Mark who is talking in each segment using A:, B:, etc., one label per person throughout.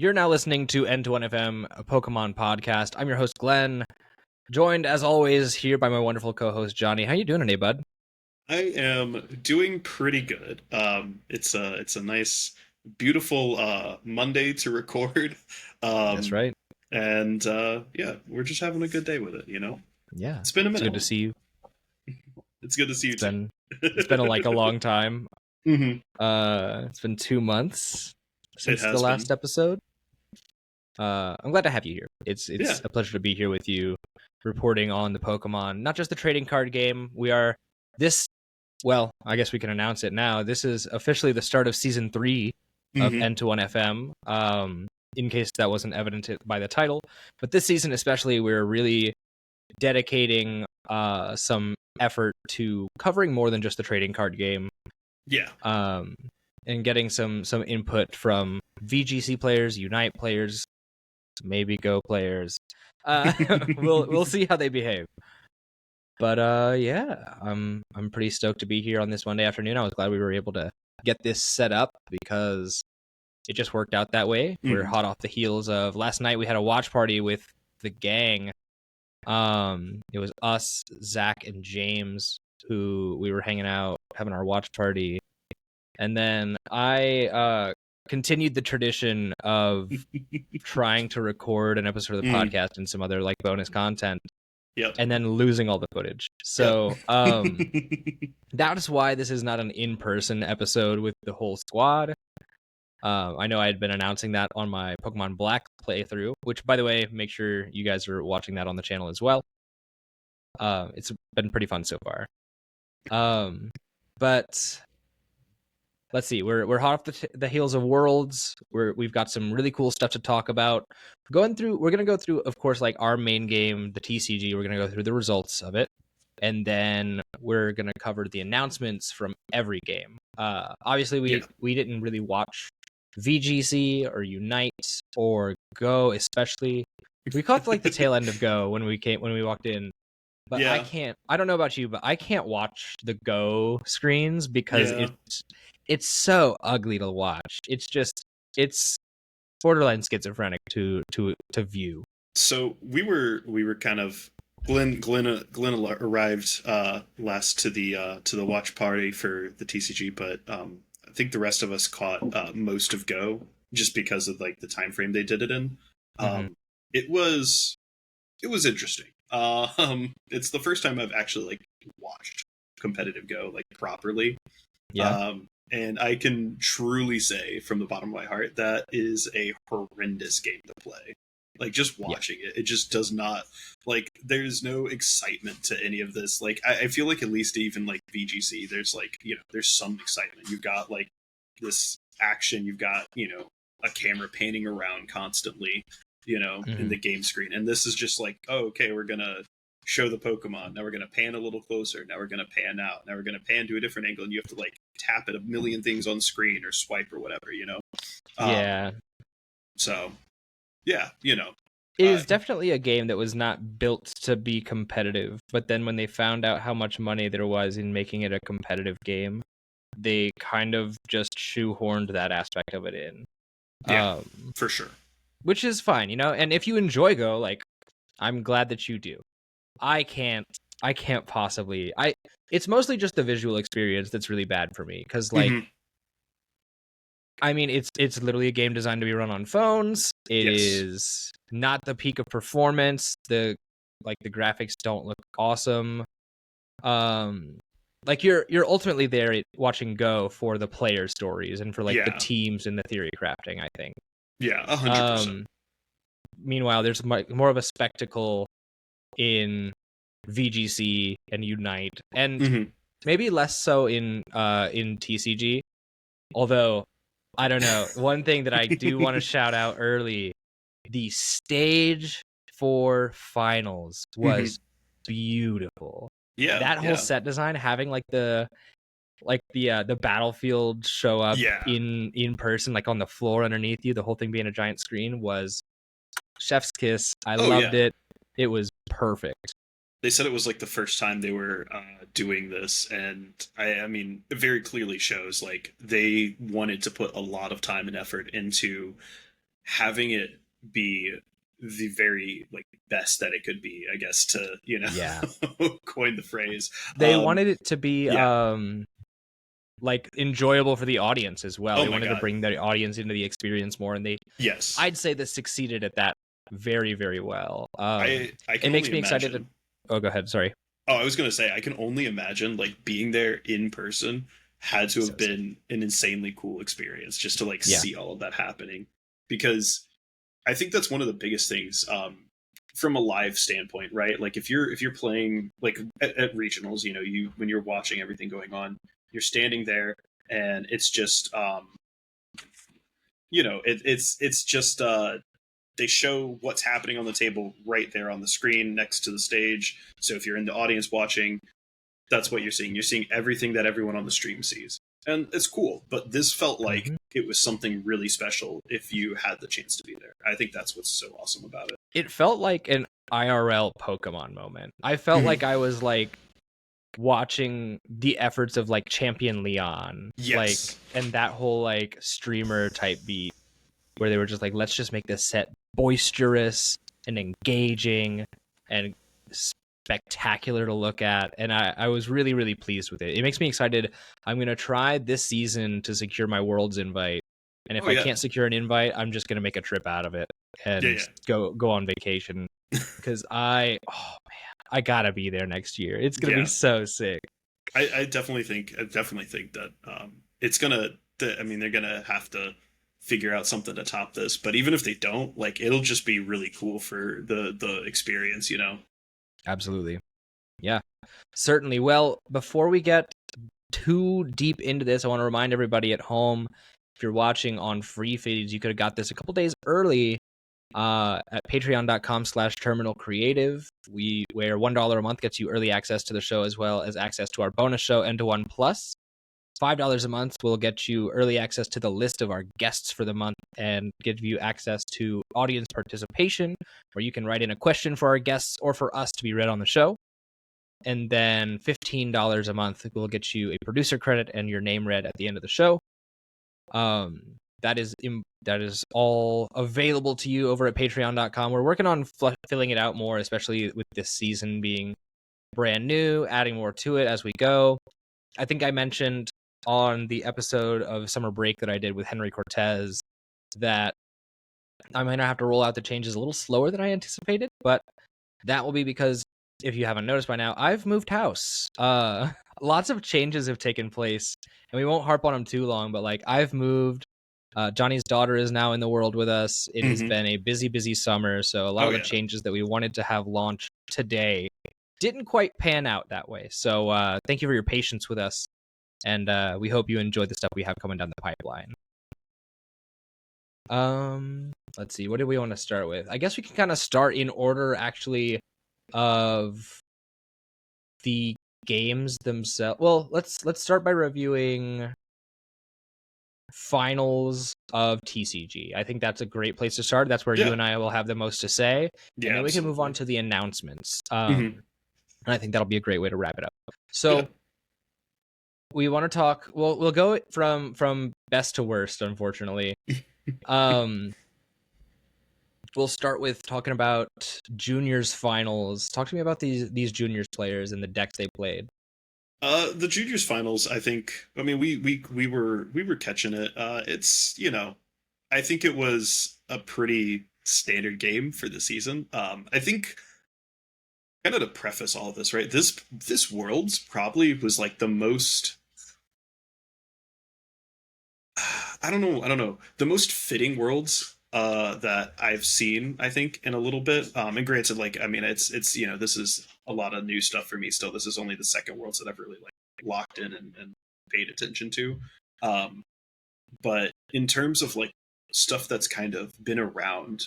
A: You're now listening to N21FM, a Pokemon podcast. I'm your host, Glenn, joined as always here by my wonderful co-host, Johnny. How you doing today, bud?
B: I am doing pretty good. It's a nice, beautiful Monday to record.
A: That's right.
B: And yeah, we're just having a good day with it, you know?
A: Yeah.
B: It's been a minute.
A: It's good to see you.
B: It's good to see you too.
A: It's been a long time.
B: Mm-hmm.
A: It's been 2 months since the
B: has
A: last episode. I'm glad to have you here. It's
B: Yeah.
A: a pleasure to be here with you, reporting on the Pokemon, not just the trading card game. We are well, I guess we can announce it now. This is officially the start of season 3 of
B: Mhm.
A: N21FM. In case that wasn't evident by the title, but this season especially, we're really dedicating some effort to covering more than just the trading card game.
B: Yeah.
A: And getting some input from VGC players, Unite players, maybe Go players. We'll see how they behave. But yeah, I'm pretty stoked to be here on this Monday afternoon. I was glad we were able to get this set up because it just worked out that way. We're hot off the heels of last night. We had a watch party with the gang. It was us, Zach, and James who we were hanging out, having our watch party. And then I continued the tradition of trying to record an episode of the podcast and some other like bonus content.
B: Yep.
A: And then losing all the footage. So that's why this is not an in-person episode with the whole squad. I know I had been announcing that on my Pokemon Black playthrough, which, by the way, make sure you guys are watching that on the channel as well. It's been pretty fun so far. But let's see, we're hot off the heels of Worlds. We've got some really cool stuff to talk about. We're gonna go through, of course, like our main game, the TCG. We're gonna go through the results of it, and then we're gonna cover the announcements from every game. Obviously, we didn't really watch VGC or Unite or Go, especially. We caught like the tail end of Go when we walked in. But
B: yeah.
A: I don't know about you, but I can't watch the Go screens because it's so ugly to watch. It's borderline schizophrenic to view.
B: So we were kind of Glenn arrived last to the watch party for the TCG, but I think the rest of us caught most of Go just because of like the time frame they did it in. It was interesting. It's the first time I've actually like watched competitive Go like properly.
A: Yeah.
B: And I can truly say from the bottom of my heart that is a horrendous game to play. Like just watching it just does not, like, there's no excitement to any of this. Like I feel like at least even like VGC, there's like, you know, there's some excitement. You've got like this action, you've got, you know, a camera panning around constantly, you know, in the game screen. And this is just like, oh, okay, we're gonna show the Pokemon. Now we're gonna pan a little closer. Now we're gonna pan out. Now we're gonna pan to a different angle, and you have to like tap at a million things on screen or swipe or whatever, you know. So yeah, you know,
A: it is definitely a game that was not built to be competitive, but then when they found out how much money there was in making it a competitive game, they kind of just shoehorned that aspect of it in.
B: Yeah, for sure.
A: Which is fine, you know. And if you enjoy Go, like, I'm glad that you do. I can't possibly. It's mostly just the visual experience that's really bad for me, because like, I mean, it's literally a game designed to be run on phones. It is not the peak of performance. The graphics don't look awesome. Like you're ultimately there watching Go for the player stories and for like the teams and the theory crafting, I think.
B: Yeah, 100%.
A: Meanwhile, there's more of a spectacle in VGC and Unite, and maybe less so in TCG. Although, I don't know. One thing that I do want to shout out early, the stage for finals was beautiful.
B: Yeah,
A: that whole set design, having like the battlefield show up in person, like on the floor underneath you, the whole thing being a giant screen, was chef's kiss. I loved it. It was perfect.
B: They said it was like the first time they were doing this, and I mean, it very clearly shows like they wanted to put a lot of time and effort into having it be the very like best that it could be, I guess, to
A: Yeah.
B: coin the phrase.
A: They wanted it to be
B: Yeah.
A: like enjoyable for the audience as well.
B: Oh
A: They
B: my
A: wanted to
B: God.
A: bring the audience into the experience more, and
B: Yes.
A: I'd say they succeeded at that very, very well.
B: I
A: It
B: can
A: makes
B: only
A: me excited to.
B: imagine.
A: Oh, go ahead. Sorry.
B: Oh, I was gonna say I can only imagine like being there in person had to
A: So
B: have
A: sick.
B: been an insanely cool experience just to like
A: Yeah.
B: see all of that happening, because I think that's one of the biggest things from a live standpoint, right? Like if you're playing like at regionals, you when you're watching everything going on, you're standing there and it's just it's just they show what's happening on the table right there on the screen next to the stage. So if you're in the audience watching, that's what you're seeing. You're seeing everything that everyone on the stream sees. And it's cool, but this felt like
A: Mhm.
B: it was something really special if you had the chance to be there. I think that's what's so awesome about it.
A: It felt like an IRL Pokemon moment. I felt
B: Mhm.
A: like I was like watching the efforts of like Champion Leon, like,
B: Yes.
A: and that whole like streamer type beat where they were just like, let's just make this set boisterous and engaging and spectacular to look at. And I was really, really pleased with it. It makes me excited. I'm going to try this season to secure my Worlds invite. And if
B: Oh
A: I
B: yeah.
A: can't secure an invite, I'm just going to make a trip out of it and
B: Yeah,
A: go on vacation. Because oh man, I got to be there next year. It's going to be
B: yeah.
A: so sick.
B: I definitely think that it's gonna. I mean, they're gonna have to figure out something to top this. But even if they don't, like, it'll just be really cool for the experience.
A: Absolutely. Yeah, certainly. Well, before we get too deep into this, I want to remind everybody at home, if you're watching on free feeds, you could have got this a couple days early at patreon.com/terminalcreative. Where $1 a month gets you early access to the show as well as access to our bonus show, N to One Plus. $5 a month will get you early access to the list of our guests for the month and give you access to audience participation, where you can write in a question for our guests or for us to be read on the show. And then $15 a month will get you a producer credit and your name read at the end of the show. That is all available to you over at patreon.com. We're working on filling it out more, especially with this season being brand new, adding more to it as we go. I think I mentioned on the episode of Summer Break that I did with Henry Cortez that I might not have to roll out the changes a little slower than I anticipated, but that will be because, if you haven't noticed by now, I've moved house. Lots of changes have taken place, and we won't harp on them too long, but like I've moved. Johnny's daughter is now in the world with us. It has
B: Mm-hmm.
A: been a busy, busy summer, so a lot
B: Oh
A: of the
B: yeah.
A: changes that we wanted to have launch today didn't quite pan out that way. So thank you for your patience with us, and we hope you enjoy the stuff we have coming down the pipeline. Let's see. What do we want to start with? I guess we can kind of start in order, actually, of the games themselves. Well, let's start by reviewing finals of TCG. I think that's a great place to start. That's where you
B: Yeah.
A: and I will have the most to say, and
B: Yeah.
A: then we can move on
B: Absolutely.
A: to the announcements.
B: Mm-hmm.
A: And I think that'll be a great way to wrap it up.
B: Yeah.
A: So we want to talk. Well, we'll go from best to worst, unfortunately. We'll start with talking about juniors finals. Talk to me about these juniors players and the decks they played.
B: The juniors finals, I think. I mean, we were catching it. It's I think it was a pretty standard game for the season. I think kind of to preface all of this, right? This Worlds probably was like the most. I don't know, the most fitting Worlds that I've seen, I think, in a little bit. And granted, like, I mean, it's this is a lot of new stuff for me still. This is only the second Worlds that I've really like locked in and paid attention to. Um, but in terms of like stuff that's kind of been around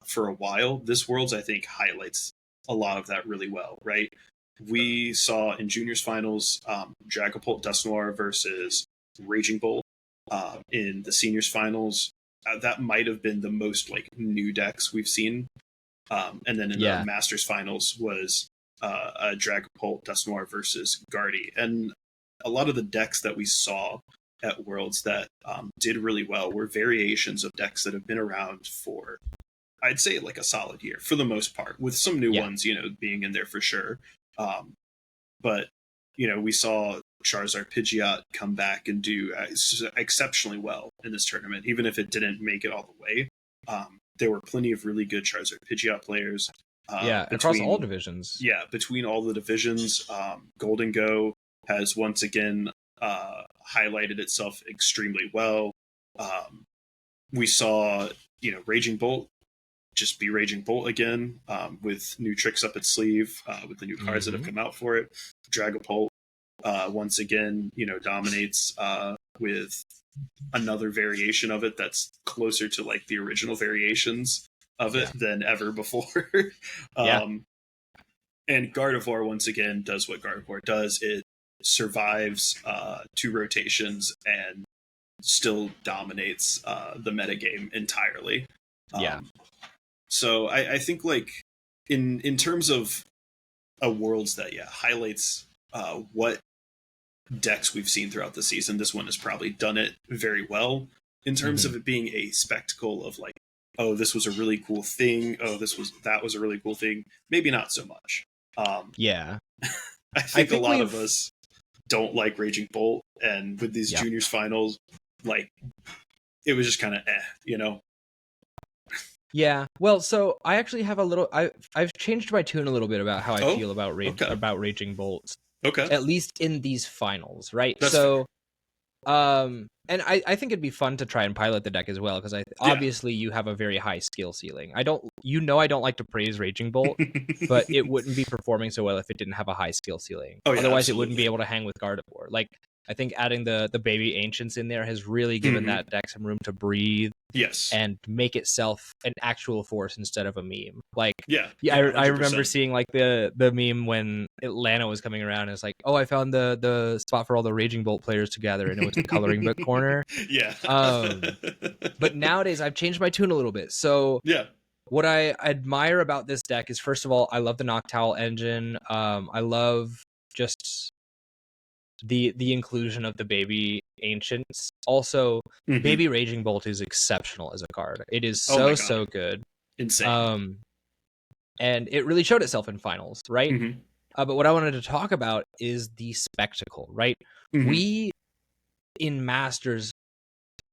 B: for a while, this Worlds I think highlights a lot of that really well, right? We saw in juniors finals Dragapult Dusknoir versus Raging Bull. In the seniors finals, that might have been the most like new decks we've seen. And then in the masters finals was a Dragapult Dusknoir versus Guardy, and a lot of the decks that we saw at Worlds that did really well were variations of decks that have been around for, I'd say, like a solid year for the most part, with some new ones, being in there for sure. But, we saw Charizard Pidgeot come back and do exceptionally well in this tournament, even if it didn't make it all the way. There were plenty of really good Charizard Pidgeot players.
A: Across all divisions.
B: Yeah, between all the divisions, Golden Go has once again highlighted itself extremely well. We saw, Raging Bolt just be Raging Bolt again, with new tricks up its sleeve, with the new cards that have come out for it. Dragapult, once again, dominates with another variation of it that's closer to like the original variations of it than ever before. And Gardevoir once again does what Gardevoir does. It survives 2 rotations and still dominates the metagame entirely. So I think like in terms of a Worlds that highlights what decks we've seen throughout the season, this one has probably done it very well in terms of it being a spectacle of like, oh, this was a really cool thing. Oh, that was a really cool thing. Maybe not so much. I think a lot of us don't like Raging Bolt, and with these juniors finals, like it was just kind of
A: Yeah, well, so I actually have I've changed my tune a little bit about how I feel about Raging Bolts.
B: Okay.
A: At least in these finals, right?
B: That's
A: so and I think it'd be fun to try and pilot the deck as well, because obviously you have a very high skill ceiling. I don't like to praise Raging Bolt, but it wouldn't be performing so well if it didn't have a high skill ceiling. Otherwise it wouldn't be able to hang with Gardevoir. Like, I think adding the baby ancients in there has really given that deck some room to breathe.
B: Yes.
A: And make itself an actual force instead of a meme. Like,
B: I
A: remember seeing like the meme when Atlanta was coming around. And it's like, oh, I found the spot for all the Raging Bolt players together, and it was the coloring book corner. But nowadays I've changed my tune a little bit. So what I admire about this deck is, first of all, I love the Noctowl engine. I love just the inclusion of the baby ancients. Also, baby Raging Bolt is exceptional as a card. It is so good.
B: Insane.
A: And it really showed itself in finals, right? But what I wanted to talk about is the spectacle, right? We in Masters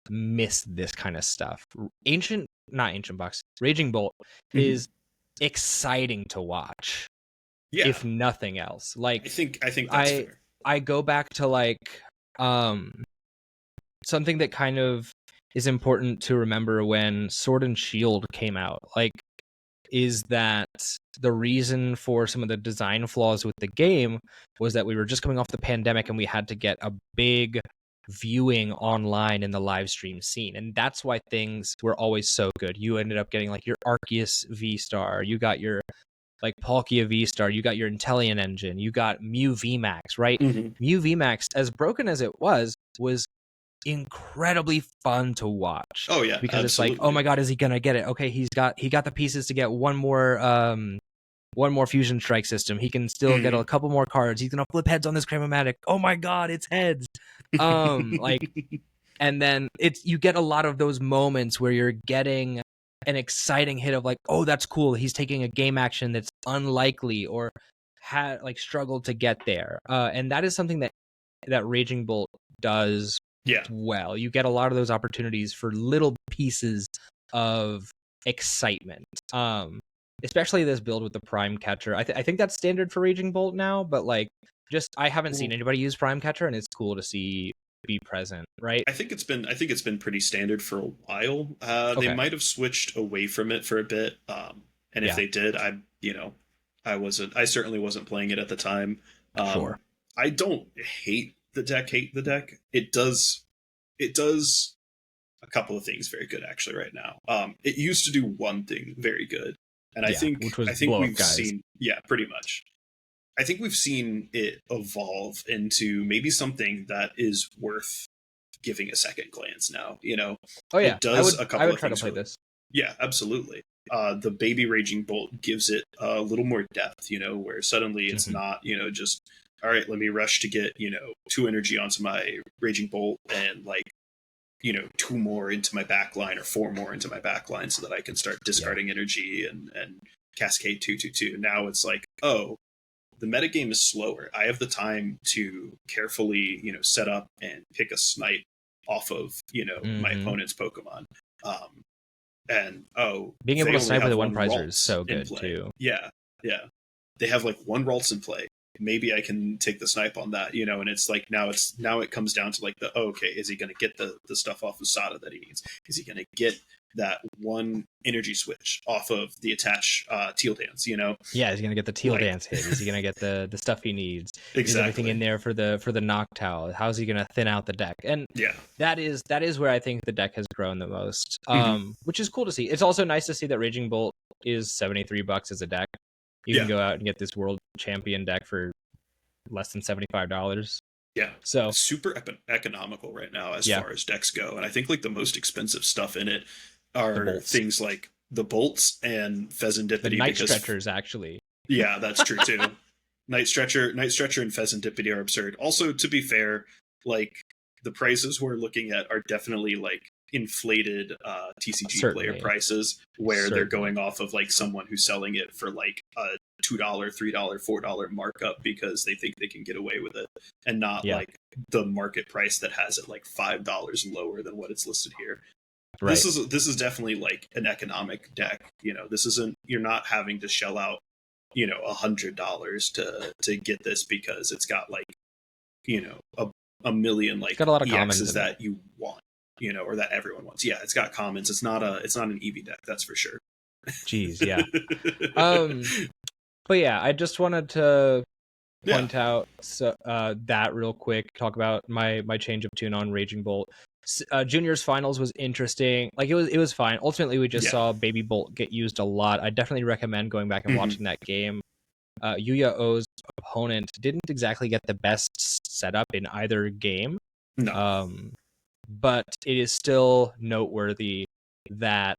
A: miss this kind of stuff. Raging Bolt is exciting to watch. If nothing else. Like,
B: I think that's fair.
A: I go back to like something that kind of is important to remember when Sword and Shield came out, like, is that the reason for some of the design flaws with the game was that we were just coming off the pandemic and we had to get a big viewing online in the live stream scene, and that's why things were always so good. You ended up getting like your Arceus V-Star, you got your like Palkia V-Star, you got your Inteleon engine, you got Mew VMAX, right? Mew VMAX, as broken as it was incredibly fun to watch.
B: Oh yeah,
A: because
B: absolutely.
A: It's like, oh my god, is he gonna get it? Okay, he got the pieces to get one more fusion strike system. He can still get a couple more cards. He's gonna flip heads on this Cramomatic. Oh my god, it's heads. Like, and then you get a lot of those moments where you're getting an exciting hit of like, oh, that's cool. He's taking a game action that's unlikely or had like struggled to get there. And that is something that Raging Bolt does well. You get a lot of those opportunities for little pieces of excitement. Especially this build with the Prime Catcher. I think that's standard for Raging Bolt now, but like, just I haven't seen anybody use Prime Catcher, and it's cool to see be present, right?
B: I think it's been pretty standard for a while. They might have switched away from it for a bit, and if they did, I certainly wasn't playing it at the time.
A: Sure.
B: I don't hate the deck. It does a couple of things very good actually right now. It used to do one thing very good, and I think we've seen pretty much. I think we've seen it evolve into maybe something that is worth giving a second glance now. It does a couple of things. I would try to play this. Yeah, absolutely. The baby Raging Bolt gives it a little more depth, where suddenly it's not, just all right, let me rush to get 2 energy onto my Raging Bolt and like 2 more into my backline or 4 more into my backline so that I can start discarding energy and cascade 2/2/2. Now it's like, oh, the metagame is slower. I have the time to carefully, set up and pick a snipe off of, my opponent's Pokemon. And
A: being able to snipe with a one prizer
B: Ralts
A: is so good
B: play.
A: too.
B: Yeah, yeah. They have like 1 Ralts in play. Maybe I can take the snipe on that, and it's like now it comes down to like okay, is he going to get the stuff off of Sada that he needs? Is he going to get that 1 energy switch off of the attach Teal Dance?
A: Yeah, he's gonna get the Teal Dance hit. Is he gonna get the stuff he needs?
B: Exactly.
A: Is everything in there for the Noctowl? How's he gonna thin out the deck? And that is where I think the deck has grown the most, which is cool to see. It's also nice to see that Raging Bolt is $73 as a deck. You can go out and get this world champion deck for less than $75.
B: Yeah,
A: so
B: it's super economical right now as far as decks go, and I think like the most expensive stuff in it are things like the bolts and Pheasantipity.
A: The Night Stretchers, actually.
B: Yeah, that's true too. Night Stretcher, and Pheasantipity are absurd. Also, to be fair, like the prices we're looking at are definitely like inflated TCG player prices, where they're going off of like someone who's selling it for like a $2, $3, $4 markup because they think they can get away with it, and not like the market price that has it like $5 lower than what it's listed here. Right. This is definitely like an economic deck. This isn't, you're not having to shell out $100 to get this because it's got like a million like
A: got a lot of
B: EXs that you want, or that everyone wants. Yeah, it's got commons. It's not an EV deck, that's for sure.
A: Jeez, yeah. But yeah, I just wanted to point out that real quick. Talk about my change of tune on Raging Bolt. Juniors finals was interesting. Like it was fine. Ultimately, we just saw Baby Bolt get used a lot. I definitely recommend going back and watching that game. Yuya O's opponent didn't exactly get the best setup in either game.
B: No.
A: But it is still noteworthy that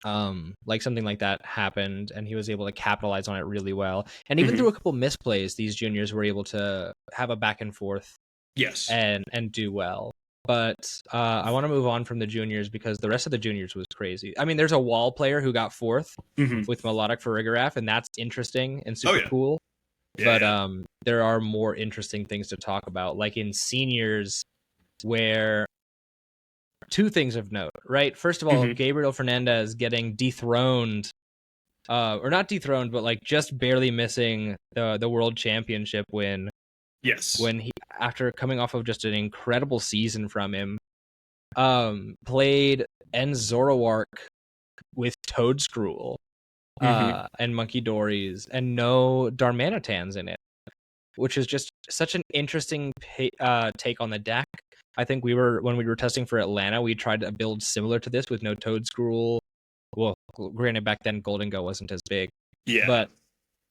A: like something like that happened and he was able to capitalize on it really well. And even through a couple misplays, these juniors were able to have a back and forth and do well. But I want to move on from the juniors because the rest of the juniors was crazy. I mean, there's a wall player who got 4th with Melodic Farigiraf, and that's interesting and super cool. But there are more interesting things to talk about, like in seniors, where 2 things of note, right? First of all, Gabriel Fernandez getting dethroned, or not dethroned, but like just barely missing the world championship win.
B: Yes.
A: When he, after coming off of just an incredible season from him, played N Zoroark with Toadscruel and Monkey Dories and no Darmanitans in it, which is just such an interesting take on the deck. I think when we were testing for Atlanta, we tried a build similar to this with no Toadscruel. Well, granted, back then Golden Go wasn't as big.
B: Yeah.
A: But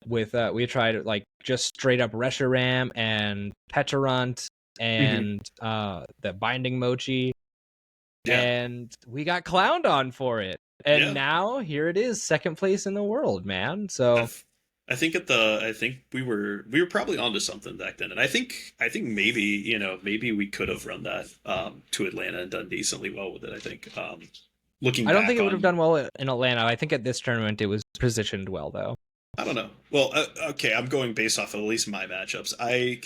A: with we tried like just straight up Reshiram and Pecharunt and the Binding Mochi. Yeah. And we got clowned on for it. And now here it is, 2nd place in the world, man. So
B: I think we were probably onto something back then, and I think maybe we could have run that to Atlanta and done decently well with it. I think I
A: don't think it would have done well in Atlanta. I think at this tournament it was positioned well, though.
B: I don't know. Well, okay, I'm going based off of at least my matchups. I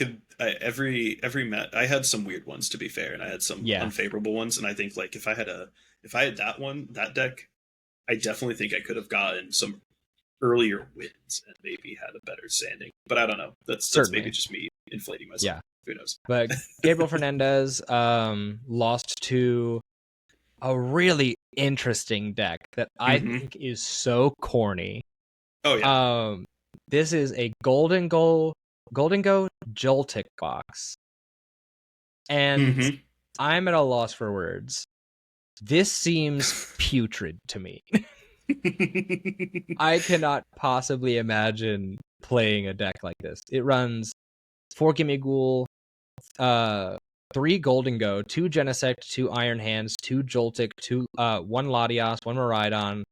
B: had some weird ones, to be fair, and I had some unfavorable ones, and I think like if I had that deck, I definitely think I could have gotten some earlier wins and maybe had a better standing, but I don't know. That's maybe just me inflating myself.
A: Yeah,
B: who knows?
A: But Gabriel Fernandez lost to a really interesting deck that I think is so corny.
B: Oh yeah.
A: This is a Golden Go Joltik box, and I'm at a loss for words. This seems putrid to me. I cannot possibly imagine playing a deck like this. It runs 4 Gimmighoul, 3 Golden Go, 2 Genesect, 2 Iron Hands, 2 Joltik, 1 Latias, 1 Miraidon,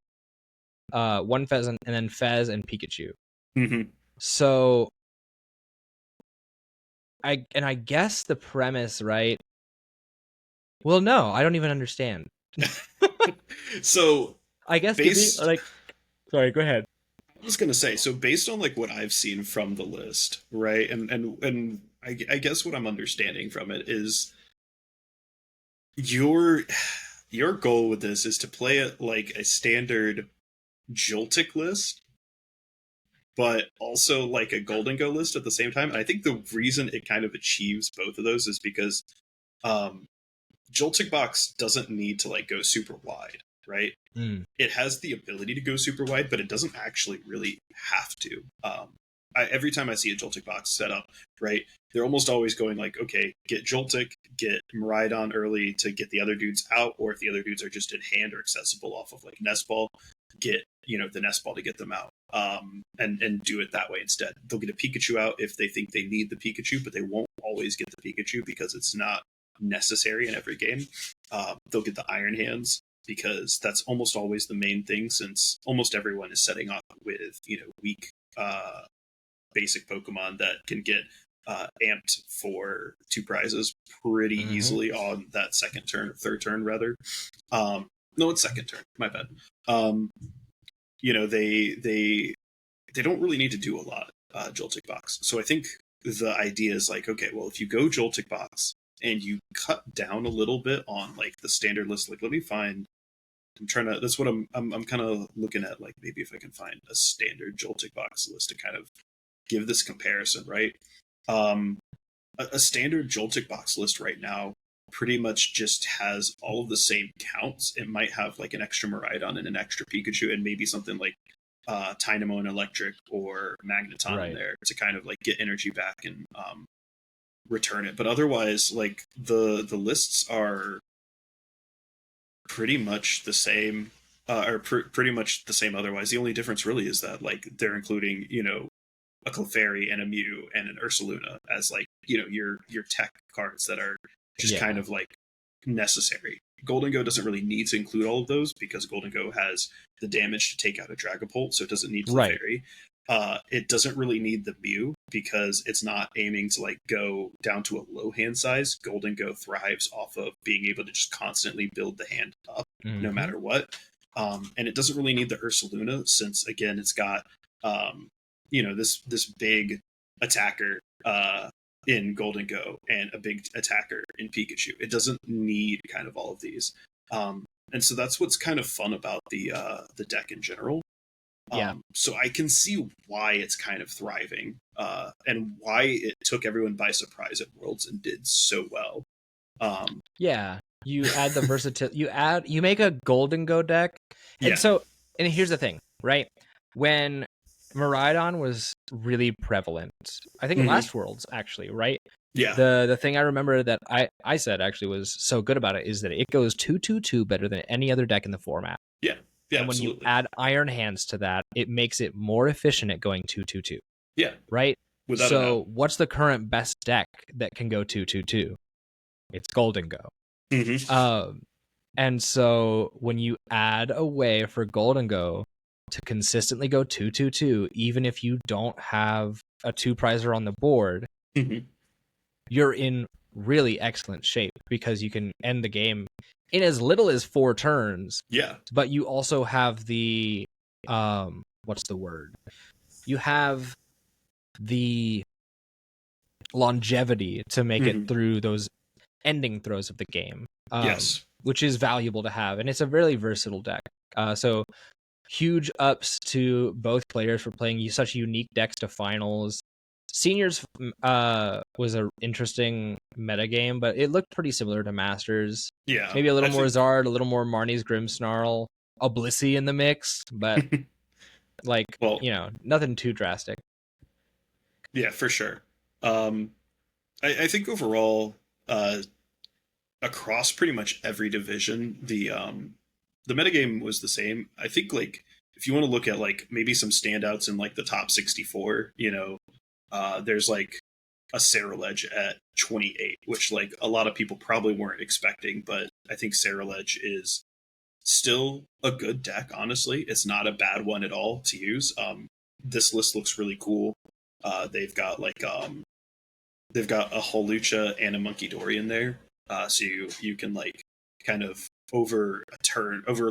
A: 1 Pheasant, and then Fez and Pikachu. So I guess the premise, right? Well, no, I don't even understand.
B: So
A: I guess to be
B: based
A: like, sorry, go ahead.
B: I was gonna say, so based on like what I've seen from the list, right, and I guess what I'm understanding from it is your your goal with this is to play it like a standard Joltik list, but also like a Golden Go list at the same time. And I think the reason it kind of achieves both of those is because um, Joltik Box doesn't need to like go super wide, right?
A: Mm,
B: It has the ability to go super wide, but it doesn't actually really have to. Every time I see a Joltik box set up, right, they're almost always going like, okay, get Joltik, get Miraidon early to get the other dudes out, or if the other dudes are just in hand or accessible off of like Nest Ball, get the Nest Ball to get them out, and do it that way instead. They'll get a Pikachu out if they think they need the Pikachu, but they won't always get the Pikachu because it's not necessary in every game. They'll get the Iron Hands because that's almost always the main thing, since almost everyone is setting up with weak basic Pokemon that can get amped for 2 prizes pretty easily on that second turn or third turn rather. No, it's second turn. My bad. They don't really need to do a lot. Joltik Box. So I think the idea is like, okay, well, if you go Joltik Box and you cut down a little bit on like the standard list, like let me find. I'm trying to. That's what I'm kind of looking at. Like maybe if I can find a standard Joltik Box list to kind of give this comparison, right? Um, a standard Joltik Box list right now pretty much just has all of the same counts. It might have like an extra Miraidon and an extra Pikachu, and maybe something like Tynamo and Electric or Magneton in there to kind of like get energy back and return it. But otherwise, like the lists are pretty much the same, pretty much the same otherwise. The only difference really is that like they're including a Clefairy and a Mew and an Ursaluna as like your tech cards that are just kind of like necessary. Golden Go doesn't really need to include all of those because Golden Go has the damage to take out a Dragapult, so it doesn't need Clefairy. It doesn't really need the Mew because it's not aiming to like go down to a low hand size. Golden Go thrives off of being able to just constantly build the hand up no matter what. And it doesn't really need the Ursaluna since again it's got this big attacker in Golden Go and a big attacker in Pikachu. It doesn't need kind of all of these. And so that's what's kind of fun about the deck in general. So I can see why it's kind of thriving and why it took everyone by surprise at Worlds and did so well.
A: You add the versatility. You make a Golden Go deck, and here's the thing, right? When Miraidon was really prevalent, I think last Worlds actually, right?
B: Yeah.
A: The thing I remember that I said actually was so good about it is that it goes 2/2/2 better than any other deck in the format.
B: Yeah. Yeah,
A: and when
B: absolutely.
A: you add Iron Hands to that, it makes it more efficient at going 2/2/2.
B: Yeah.
A: Right?
B: Without a doubt.
A: What's the current best deck that can go 2/2/2? It's Golden Go. And so when you add a way for Golden Go to consistently go 2/2/2, even if you don't have a 2-prizer on the board, you're in really excellent shape because you can end the game in as little as 4 turns.
B: Yeah.
A: But you also have the what's the word? You have the longevity to make it through those ending throws of the game.
B: Yes.
A: Which is valuable to have, and it's a really versatile deck. So huge ups to both players for playing such unique decks to finals. Seniors was an interesting meta game, but it looked pretty similar to Masters.
B: Yeah.
A: Maybe a little more Zard, a little more Marnie's Grimmsnarl, a Blissey in the mix, but nothing too drastic.
B: Yeah, for sure. I think overall, across pretty much every division, the metagame was the same. I think like if you want to look at like maybe some standouts in like the top 64, there's like a Ceruledge at 28, which like a lot of people probably weren't expecting, but I think Ceruledge is still a good deck, honestly. It's not a bad one at all to use. This list looks really cool. They've got like they've got a Holucha and a Monkey Dory in there. So you can like kind of over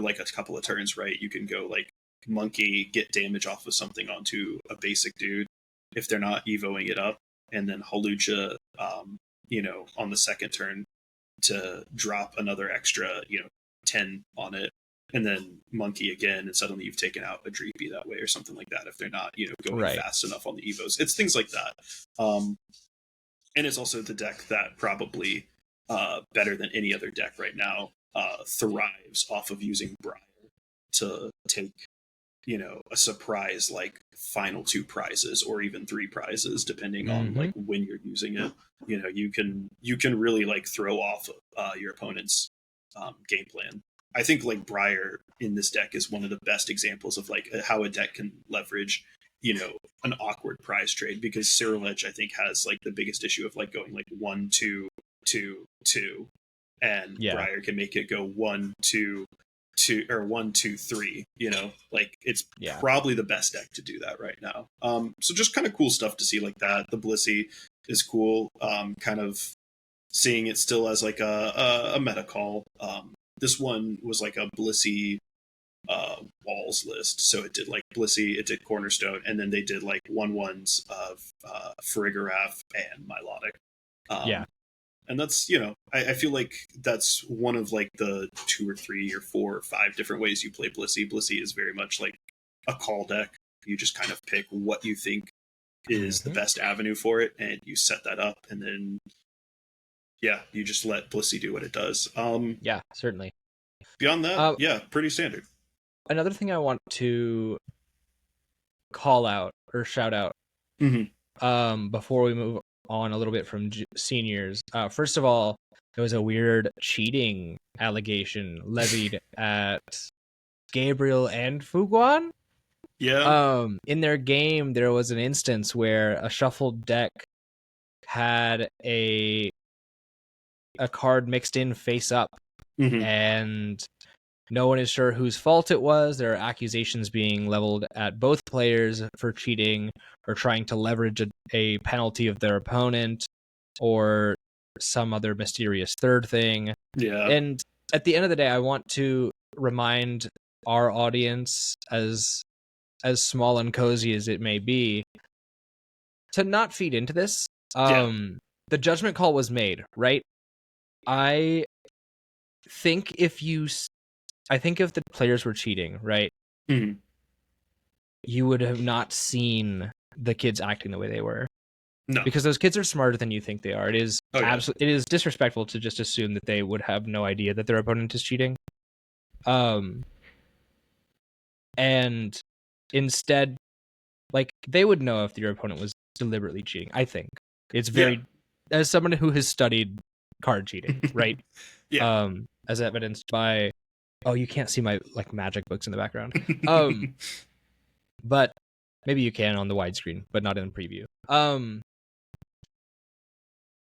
B: like a couple of turns, right? You can go like Monkey, get damage off of something onto a basic dude if they're not evoing it up, and then Holucha, on the second turn to drop another extra, 10 on it, and then Monkey again, and suddenly you've taken out a Dreepy that way or something like that if they're not, going
A: Right.
B: fast enough on the evos. It's things like that. And it's also the deck that probably, better than any other deck right now, thrives off of using Briar to take, a surprise like final 2 prizes or even 3 prizes, depending on like when you're using it. You can really like throw off your opponent's game plan. I think like Briar in this deck is one of the best examples of like how a deck can leverage, an awkward prize trade, because Cyril Edge, I think, has like the biggest issue of like going like 1 2 2 2, and Briar can make it go 1 2 2 or 1 2 3. Like it's probably the best deck to do that right now. So just kind of cool stuff to see like that. The Blissey is cool. Kind of seeing it still as like a meta call. This one was like a Blissey walls list, so it did like Blissey, it did Cornerstone, and then they did like 1/1s of Farigiraf and Milotic. And that's, I feel like that's one of like the 2 or 3 or 4 or 5 different ways you play Blissey. Blissey is very much like a call deck. You just kind of pick what you think is the best avenue for it, and you set that up, and then you just let Blissey do what it does.
A: Certainly.
B: Beyond that, pretty standard.
A: Another thing I want to call out or shout out before we move on a little bit from seniors. First of all, there was a weird cheating allegation levied at Gabriel and Fuguan. In their game, there was an instance where a shuffled deck had a card mixed in face up, and no one is sure whose fault it was. There are accusations being leveled at both players for cheating or trying to leverage a penalty of their opponent or some other mysterious third thing. And at the end of the day, I want to remind our audience, as small and cozy as it may be, to not feed into this. The judgment call was made, right? I think if the players were cheating, right, you would have not seen the kids acting the way they were.
B: No,
A: because those kids are smarter than you think they are. It is it is disrespectful to just assume that they would have no idea that their opponent is cheating. And instead, like, they would know if your opponent was deliberately cheating. I think it's very, as someone who has studied card cheating, right? As evidenced by, you can't see my like magic books in the background. But maybe you can on the widescreen, but not in the preview.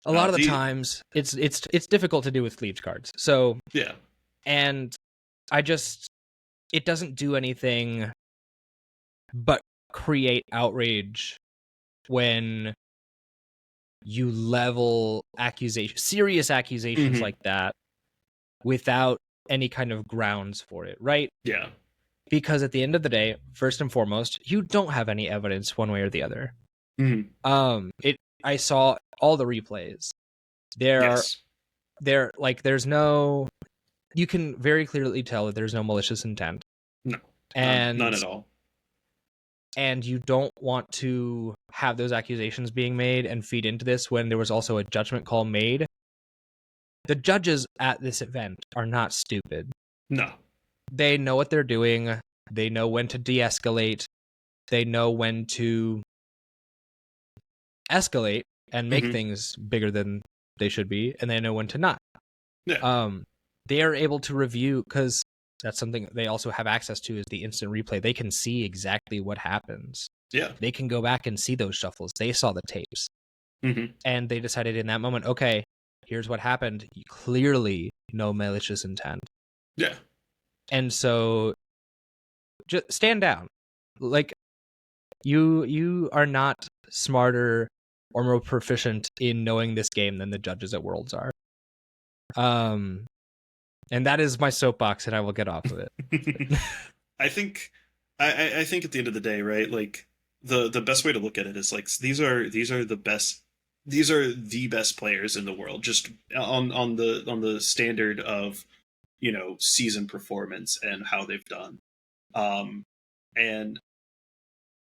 A: A lot of the times it's difficult to do with sleeved cards. So and it doesn't do anything but create outrage when you level serious accusations like that without any kind of grounds for it, right? Because at the end of the day, first and foremost, you don't have any evidence one way or the other. I saw all the replays. There's no, you can very clearly tell that there's no malicious intent.
B: No,
A: and
B: none at all.
A: And you don't want to have those accusations being made and feed into this when there was also a judgment call made. The judges at this event are not stupid.
B: No.
A: They know what they're doing. They know when to de-escalate. They know when to escalate and make things bigger than they should be, and they know when to not. They are able to review, because that's something they also have access to, is the instant replay. They can see exactly what happens. They can go back and see those shuffles. They saw the tapes. And they decided in that moment, okay, here's what happened. Clearly no malicious intent. And so just stand down. Like, you are not smarter or more proficient in knowing this game than the judges at Worlds are. And that is my soapbox, and I will get off of it.
B: I think I think at the end of the day, right, like the best way to look at it is like these are the best players in the world, just on the standard of, you know, season performance and how they've done. And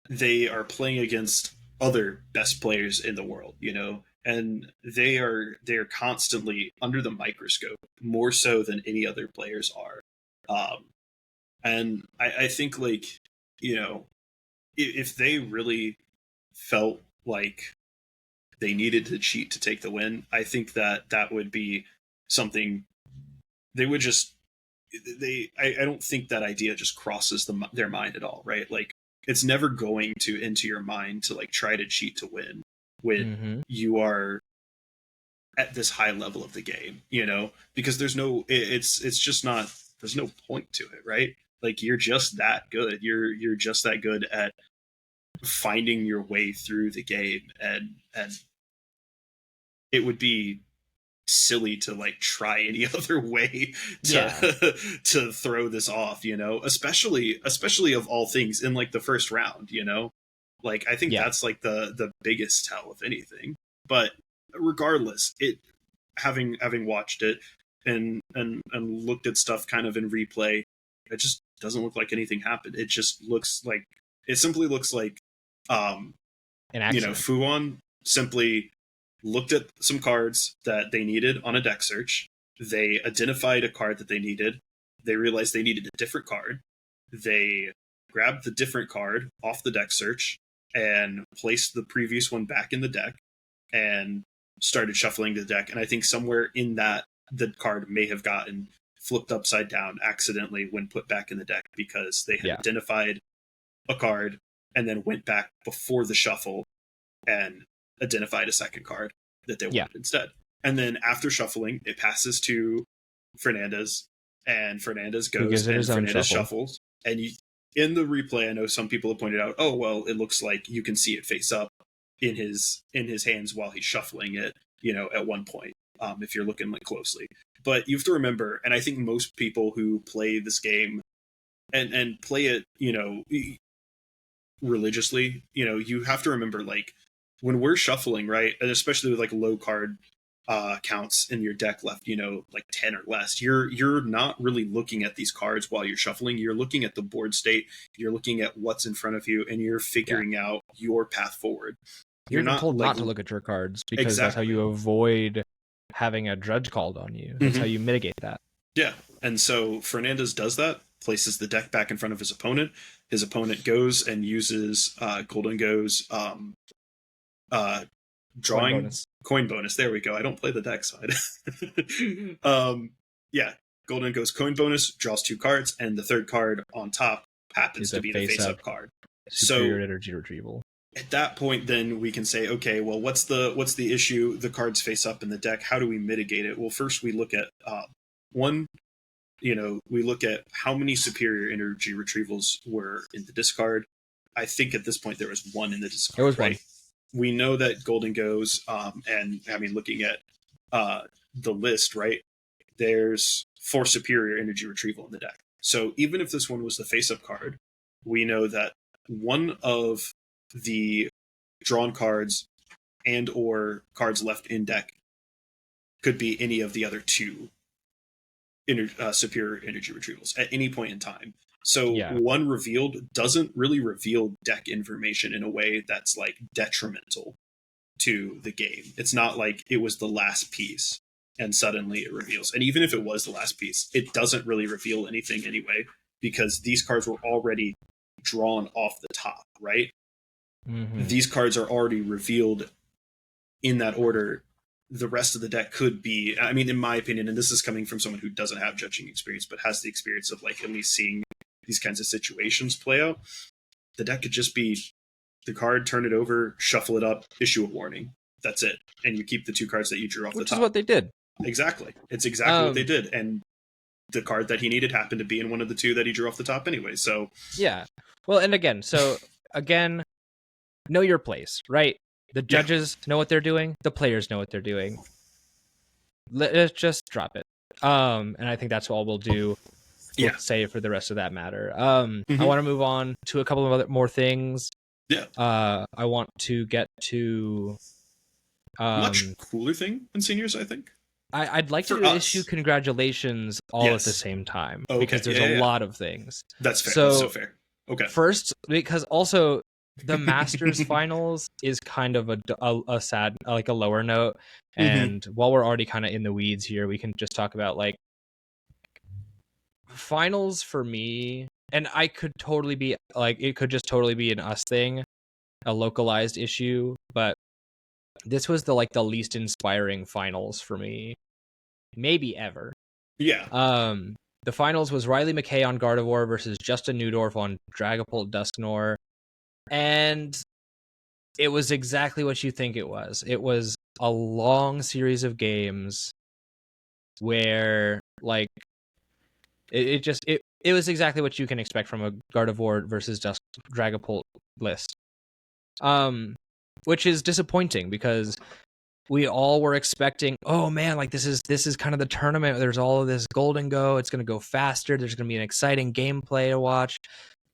B: they are playing against other best players in the world, you know, and they are constantly under the microscope, more so than any other players are. And I think, like, you know, if they really felt like they needed to cheat to take the win, I think that would be something they would just I don't think that idea just crosses their mind at all, right? Like, it's never going to enter your mind to like try to cheat to win when you are at this high level of the game, you know, because there's no, it's just not, there's no point to it, right? Like, you're just that good. You're just that good at finding your way through the game, and it would be silly to like try any other way to throw this off, you know, especially of all things in like the first round, you know. Like, I think that's like the biggest tell, if anything. But regardless, it having watched it and looked at stuff kind of in replay, it just doesn't look like anything happened. It just looks like, it simply looks like you know, Fuwon simply looked at some cards that they needed on a deck search. They identified a card that they needed. They realized they needed a different card. They grabbed the different card off the deck search and placed the previous one back in the deck and started shuffling the deck. And I think somewhere in that, the card may have gotten flipped upside down accidentally when put back in the deck, because they had identified a card and then went back before the shuffle and identified a second card that they wanted instead. And then after shuffling, it passes to Fernandez, and Fernandez goes and Fernandez shuffles. And in the replay, I know some people have pointed out, oh, well, it looks like you can see it face up in his hands while he's shuffling it, you know, at one point, if you're looking like closely. But you have to remember, and I think most people who play this game and play it, you know, religiously, you know, you have to remember, like, when we're shuffling, right, and especially with like low card counts in your deck left, you know, like 10 or less, you're not really looking at these cards while you're shuffling. You're looking at the board state, you're looking at what's in front of you, and you're figuring out your path forward.
A: You're not told not to look at your cards, because that's how you avoid having a judge called on you. That's how you mitigate that. Yeah.
B: And so Fernandez does that, places the deck back in front of his opponent. His opponent goes and uses Golden Go's drawing coin bonus. There we go. I don't play the deck side. Golden Go's coin bonus, draws 2 cards, and the third card on top happens to be the face-up card.
A: Superior energy retrieval.
B: At that point, then we can say, okay, well, what's the issue? The cards face up in the deck. How do we mitigate it? Well, first we look at we look at how many superior energy retrievals were in the discard. I think at this point there was 1 in the discard.
A: There was 1.
B: We know that Golden Go's, and I mean, looking at the list, right, there's 4 superior energy retrieval in the deck. So even if this one was the face-up card, we know that one of the drawn cards and or cards left in deck could be any of the other 2 superior energy retrievals at any point in time. So one revealed doesn't really reveal deck information in a way that's like detrimental to the game. It's not like it was the last piece and suddenly it reveals. And even if it was the last piece, it doesn't really reveal anything anyway, because these cards were already drawn off the top, right? These cards are already revealed in that order. The rest of the deck could be, I mean, in my opinion, and this is coming from someone who doesn't have judging experience, but has the experience of like at least seeing these kinds of situations play out, the deck could just be the card, turn it over, shuffle it up, issue a warning. That's it. And you keep the 2 cards that you drew off the top.
A: Which is what they did.
B: Exactly. It's exactly what they did. And the card that he needed happened to be in one of the 2 that he drew off the top anyway. So
A: yeah. Well, and again, know your place, right? The judges know what they're doing. The players know what they're doing. Let's just drop it. And I think that's all we'll do. We'll say for the rest of that matter. I want to move on to a couple of more things.
B: Yeah.
A: I want to get to
B: much cooler thing in seniors, I think.
A: I'd like to issue congratulations all at the same time because there's a lot of things.
B: That's fair. So, that's so fair. Okay.
A: First, because also the Masters finals is kind of a sad, like a lower note. And while we're already kind of in the weeds here, we can just talk about like finals for me. And I could totally be like, it could just totally be an us thing, a localized issue. But this was the least inspiring finals for me, maybe ever.
B: Yeah.
A: The finals was Riley McKay on Gardevoir versus Justin Newdorf on Dragapult Dusknoir, and it was exactly what you think it was. It was a long series of games where like it was exactly what you can expect from a Gardevoir versus Dragapult list. Which is disappointing because we all were expecting, oh man, like this is kind of the tournament. There's all of this Golden Go. It's going to go faster. There's going to be an exciting gameplay to watch.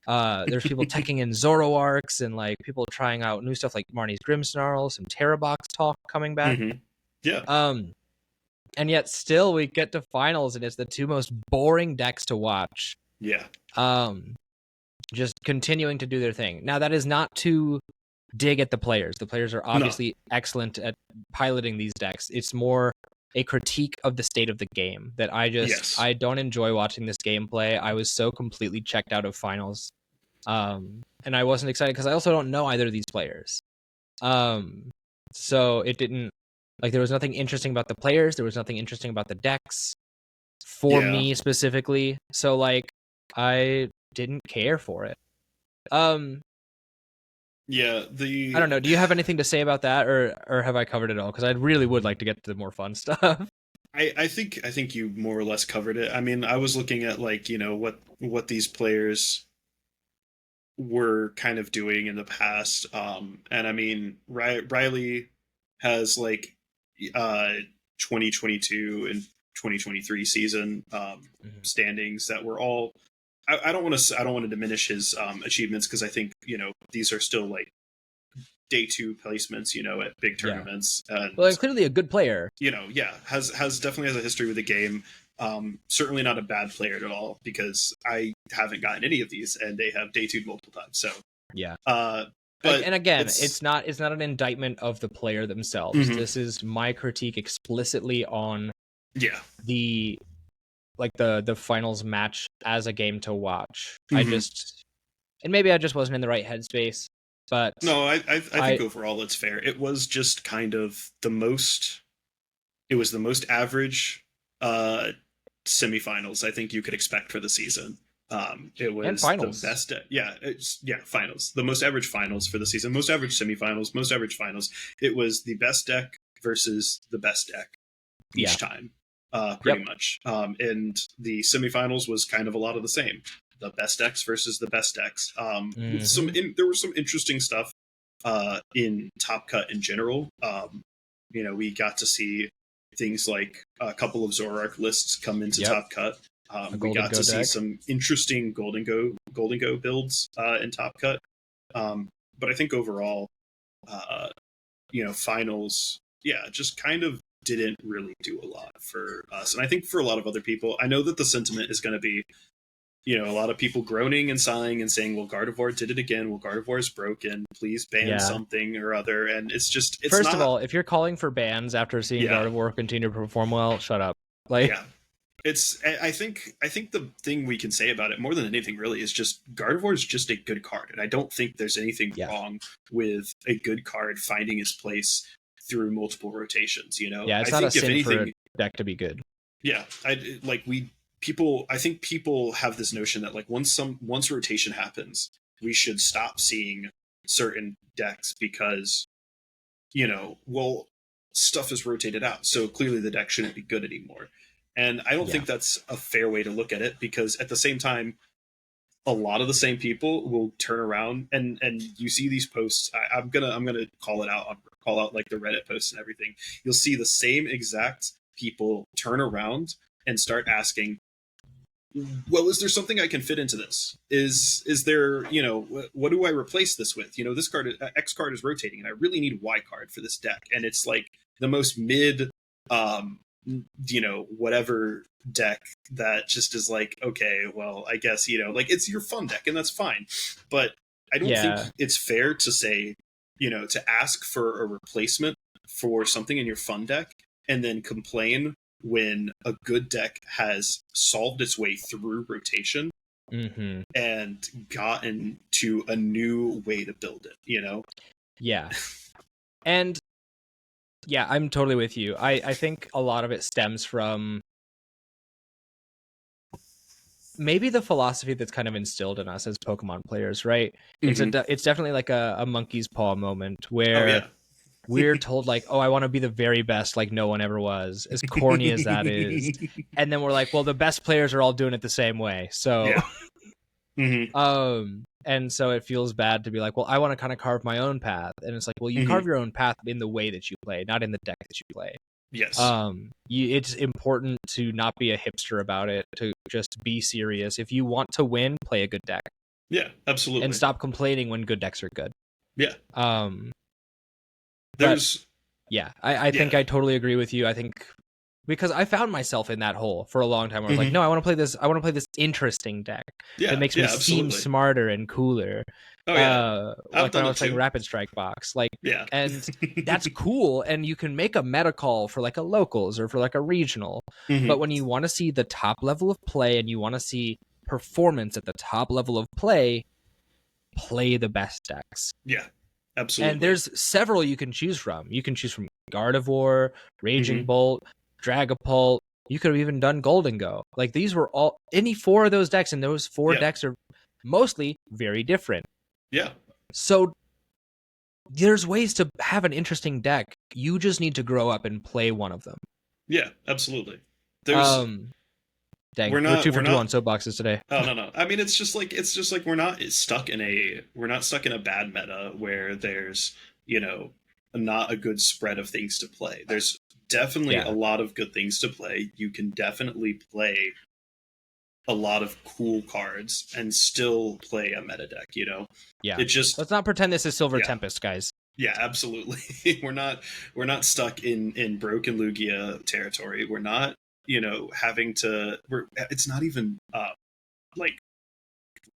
A: There's people teching in Zoroarks and like people trying out new stuff like Marnie's Grimmsnarl, some Terrabox talk coming back.
B: Yeah.
A: And yet still we get to finals and it's the two most boring decks to watch.
B: Yeah.
A: Just continuing to do their thing. Now that is not to dig at the players. The players are obviously excellent at piloting these decks. It's more a critique of the state of the game that I don't enjoy watching this gameplay. I was so completely checked out of finals. And I wasn't excited because I also don't know either of these players. So it didn't there was nothing interesting about the players. There was nothing interesting about the decks for me specifically. So I didn't care for it.
B: Yeah,
A: I don't know. Do you have anything to say about that, or have I covered it all? Because I really would like to get to the more fun stuff.
B: I think you more or less covered it. I mean, I was looking at what these players were kind of doing in the past, and I mean, Riley has 2022 and 2023 season standings that were all. I don't want to diminish his achievements because I think these are still day 2 placements at big tournaments. And,
A: well, clearly a good player.
B: Has definitely has a history with the game. Certainly not a bad player at all because I haven't gotten any of these and they have day 2'd multiple times. So
A: yeah.
B: But
A: and again, it's not an indictment of the player themselves. This is my critique explicitly on the finals match as a game to watch. And maybe I just wasn't in the right headspace, but
B: no, I think overall it's fair. It was just kind of the most average semifinals I think you could expect for the season. It was the best finals, the most average finals for the season, most average semifinals, most average finals. It was the best deck versus the best deck each time. Pretty much. And the semifinals was kind of a lot of the same. The best decks versus the best decks. There was some interesting stuff in Top Cut in general. We got to see things like a couple of Zoroark lists come into Top Cut. We got to see some interesting Golden Go builds in Top Cut. But I think overall, finals, just kind of didn't really do a lot for us. And I think for a lot of other people, I know that the sentiment is going to be, a lot of people groaning and sighing and saying, well, Gardevoir did it again. Well, Gardevoir is broken. Please ban something or other. And it's
A: First of all, if you're calling for bans after seeing Gardevoir continue to perform well, shut up.
B: I think the thing we can say about it more than anything really is just Gardevoir is just a good card. And I don't think there's anything wrong with a good card finding its place through multiple rotations,
A: it's not a sin for a deck to be good.
B: I think people have this notion that once rotation happens, we should stop seeing certain decks because stuff is rotated out, so clearly the deck shouldn't be good anymore. And I don't think that's a fair way to look at it, because at the same time, a lot of the same people will turn around and you see these posts. I'm gonna call it out call out like the Reddit posts and everything, you'll see the same exact people turn around and start asking, well, is there something I can fit into this? Is there, what do I replace this with? This card, X card is rotating, and I really need Y card for this deck. And it's like the most mid, whatever deck that just is like, okay, well, I guess, like it's your fun deck, and that's fine. But I don't think it's fair to say, to ask for a replacement for something in your fun deck and then complain when a good deck has solved its way through rotation and gotten to a new way to build it,
A: Yeah. And yeah, I'm totally with you. I think a lot of it stems from maybe the philosophy that's kind of instilled in us as Pokemon players, right? It's definitely like a monkey's paw moment where we're told like, oh, I want to be the very best, like no one ever was, as corny as that is. And then we're like, well, the best players are all doing it the same way. So, and so it feels bad to be like, well, I want to kind of carve my own path. And it's like, well, you carve your own path in the way that you play, not in the deck that you play.
B: Yes.
A: It's important to not be a hipster about it, to just be serious. If you want to win, play a good deck.
B: Yeah, absolutely.
A: And stop complaining when good decks are good.
B: Yeah.
A: I think I totally agree with you. I think because I found myself in that hole for a long time where I was like, no, I want to play this interesting deck that makes me seem smarter and cooler.
B: Oh yeah.
A: Like when I was playing Rapid Strike Box. And that's cool, and you can make a meta call for like a locals or for like a regional. But when you want to see the top level of play and you want to see performance at the top level of play the best decks.
B: Yeah. Absolutely.
A: And there's several you can choose from. You can choose from Gardevoir, Raging Bolt, Dragapult. You could have even done Golden Go. Like these were all any four of those decks, and those four decks are mostly very different.
B: Yeah.
A: So there's ways to have an interesting deck. You just need to grow up and play one of them.
B: Yeah, absolutely. There's
A: Dang, we're 2 for 2 on soapboxes today.
B: Oh no. I mean, it's just like we're not stuck in a bad meta where there's not a good spread of things to play. There's definitely a lot of good things to play. You can definitely play a lot of cool cards and still play a meta deck.
A: Yeah.
B: It just
A: let's not pretend this is Silver Tempest, guys.
B: Yeah, absolutely. We're not stuck in Broken Lugia territory. We're not. It's not even like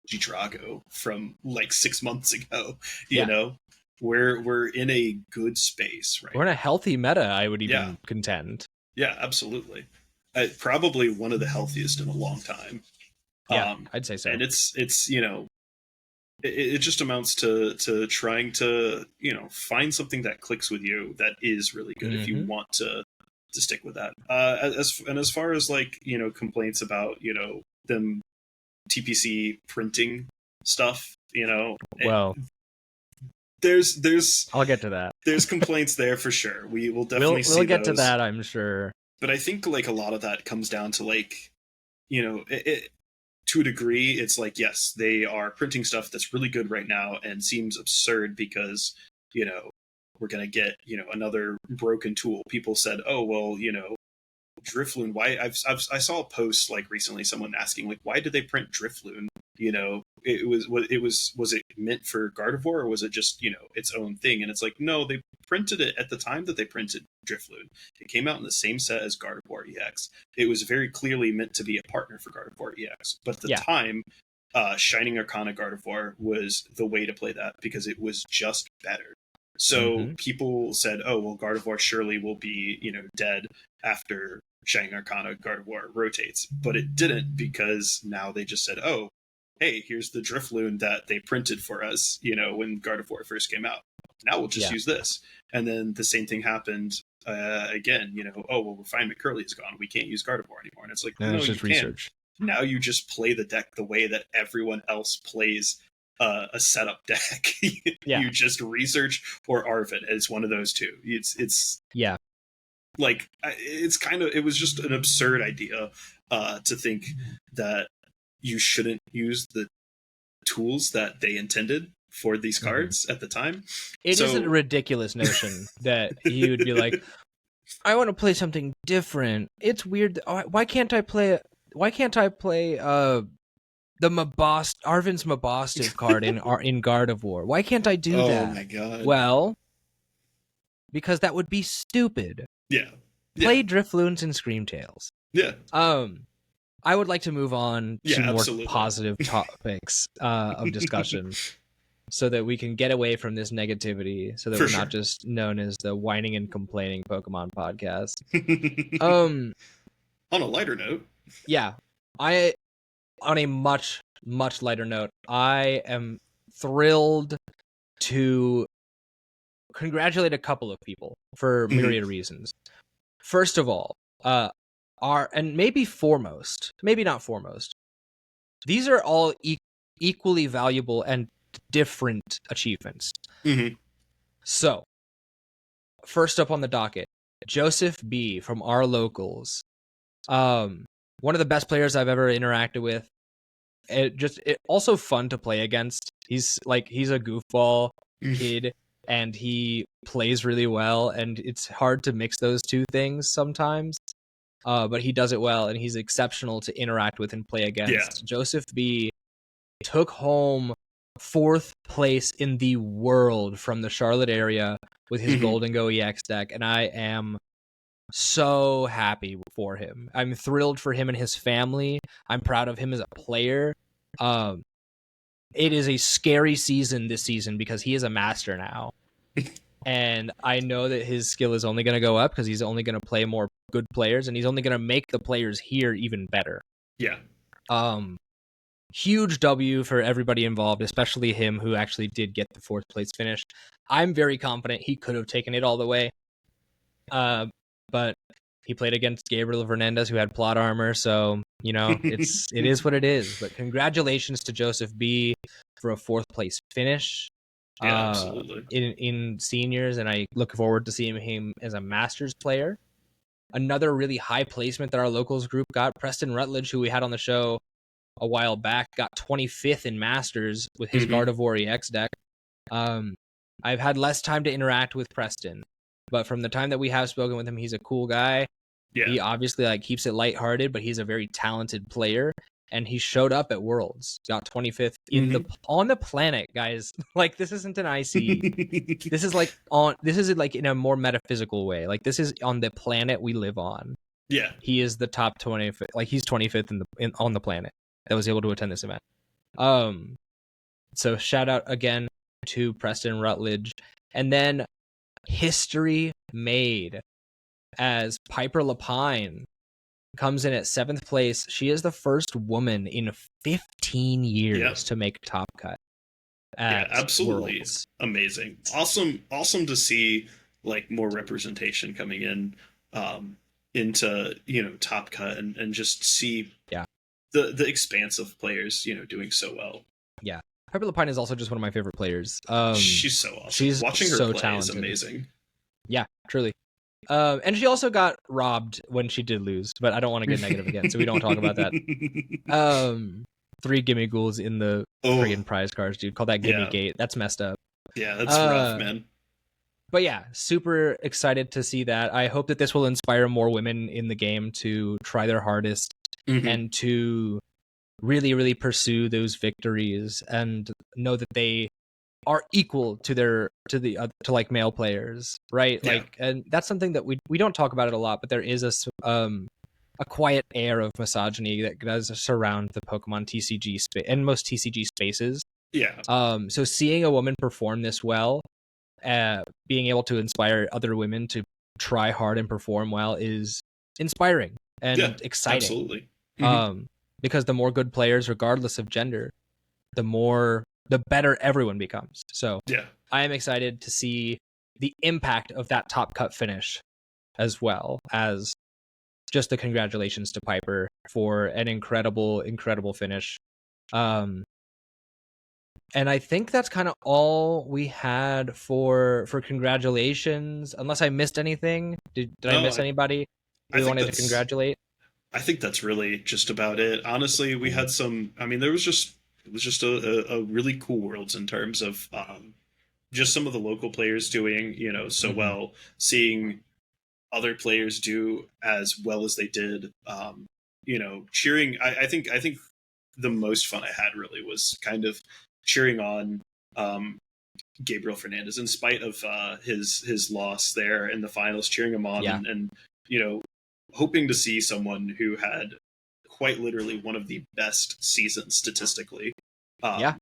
B: G-Drago from like 6 months ago. You know, we're in a good space, right?
A: We're in a healthy meta, I would even contend.
B: Yeah, absolutely. Probably one of the healthiest in a long time.
A: Yeah, I'd say so.
B: And it's it just amounts to trying to find something that clicks with you that is really good if you want to stick with that. As far as like complaints about them TPC printing stuff,
A: well,
B: there's
A: I'll get to that.
B: There's complaints there for sure. We will definitely see
A: we'll get
B: those.
A: To that, I'm sure.
B: But I think like a lot of that comes down to like to a degree, it's like, yes, they are printing stuff that's really good right now and seems absurd because we're going to get, another broken tool. People said, oh, well, Drifloon, why? I saw a post like recently, someone asking like, why did they print Drifloon? Was it meant for Gardevoir, or was it just, its own thing? And it's like, no, they printed it at the time that they printed Drifloon. It came out in the same set as Gardevoir EX. It was very clearly meant to be a partner for Gardevoir EX. But at the time, Shining Arcana Gardevoir was the way to play that because it was just better. So people said, oh, well, Gardevoir surely will be, dead after Shining Arcana Gardevoir rotates. But it didn't, because now they just said, oh, hey, here's the Drifloon that they printed for us, when Gardevoir first came out. Now we'll just use this. And then the same thing happened again, oh, well, Refinement Curly is gone. We can't use Gardevoir anymore. And it's like, no,
A: it's just research.
B: Now you just play the deck the way that everyone else plays a setup deck. You just research or Arvid. It's one of those two. It's like it was just an absurd idea to think that you shouldn't use the tools that they intended for these cards at the time.
A: It is a ridiculous notion that he would be like, I want to play something different. It's weird. Why can't I play the Arvin's Mabostive card in Guard of War? Why can't I do that?
B: Oh my god.
A: Well, because that would be stupid.
B: Yeah.
A: Play Drifloons and Screamtails.
B: Yeah.
A: I would like to move on to more positive topics of discussion so that we can get away from this negativity, so that we're not just known as the whining and complaining Pokemon podcast.
B: On a lighter note.
A: Yeah. On a much, much lighter note, I am thrilled to congratulate a couple of people for myriad reasons. First of all, and maybe not foremost, these are all equally valuable and different achievements. So, first up on the docket, Joseph B. from our locals. One of the best players I've ever interacted with. It also fun to play against. He's a goofball kid, and he plays really well, and it's hard to mix those two things sometimes. But he does it well, and he's exceptional to interact with and play against. Yeah. Joseph B. took home 4th place in the world from the Charlotte area with his Golden Go EX deck, and I am so happy for him. I'm thrilled for him and his family. I'm proud of him as a player. It is a scary season this season because he is a master now. And I know that his skill is only going to go up because he's only going to play more good players, and he's only going to make the players here even better.
B: Yeah.
A: Huge W for everybody involved, especially him who actually did get the 4th place finish. I'm very confident he could have taken it all the way. But he played against Gabriel Fernandez, who had plot armor, so it is what it is. But congratulations to Joseph B for a 4th place finish.
B: Yeah, absolutely.
A: In seniors, and I look forward to seeing him as a Masters player. Another really high placement that our locals group got, Preston Rutledge, who we had on the show a while back, got 25th in Masters with his Gardevoir EX deck. I've had less time to interact with Preston, but from the time that we have spoken with him, he's a cool guy. Yeah. He obviously keeps it lighthearted, but he's a very talented player. And he showed up at Worlds, got 25th on the planet, guys. This isn't an IC. This is in a more metaphysical way. This is on the planet we live on.
B: Yeah,
A: he is the top 25th. He's 25th on the planet that was able to attend this event. So shout out again to Preston Rutledge, and then history made as Piper Lapine comes in at 7th place. She is the first woman in 15 years to make top cut.
B: Yeah, absolutely. Worlds. Amazing. Awesome to see more representation coming in into top cut and just see the expanse of players doing so well.
A: Yeah. Piper Lapine is also just one of my favorite players.
B: She's so awesome. Watching her play talented. Is amazing.
A: Yeah, truly. And she also got robbed when she did lose, but I don't want to get negative again, so we don't talk about that. 3 gimme ghouls in the friggin' prize cards, dude. Call that gimme gate. That's messed up.
B: Yeah, that's rough, man.
A: But yeah, super excited to see that. I hope that this will inspire more women in the game to try their hardest and to really, really pursue those victories and know that they are equal to male players, right? Yeah. And that's something that we don't talk about it a lot, but there is a quiet air of misogyny that does surround the Pokemon TCG space and most TCG spaces.
B: Yeah.
A: So seeing a woman perform this well, being able to inspire other women to try hard and perform well is inspiring and exciting. Absolutely. Because the more good players, regardless of gender, the better everyone becomes. So I am excited to see the impact of that top cut finish, as well as just the congratulations to Piper for an incredible, incredible finish. And I think that's kind of all we had for congratulations, unless I missed anything. Did I miss anybody we wanted to congratulate?
B: I think that's really just about it. Honestly, we had some, there was just It was just a really cool Worlds in terms of just some of the local players doing, so well, seeing other players do as well as they did. Cheering. I think the most fun I had really was kind of cheering on Gabriel Fernandez in spite of his loss there in the finals, cheering him on,
A: Yeah.
B: and hoping to see someone who had quite literally one of the best seasons statistically.
A: Yeah.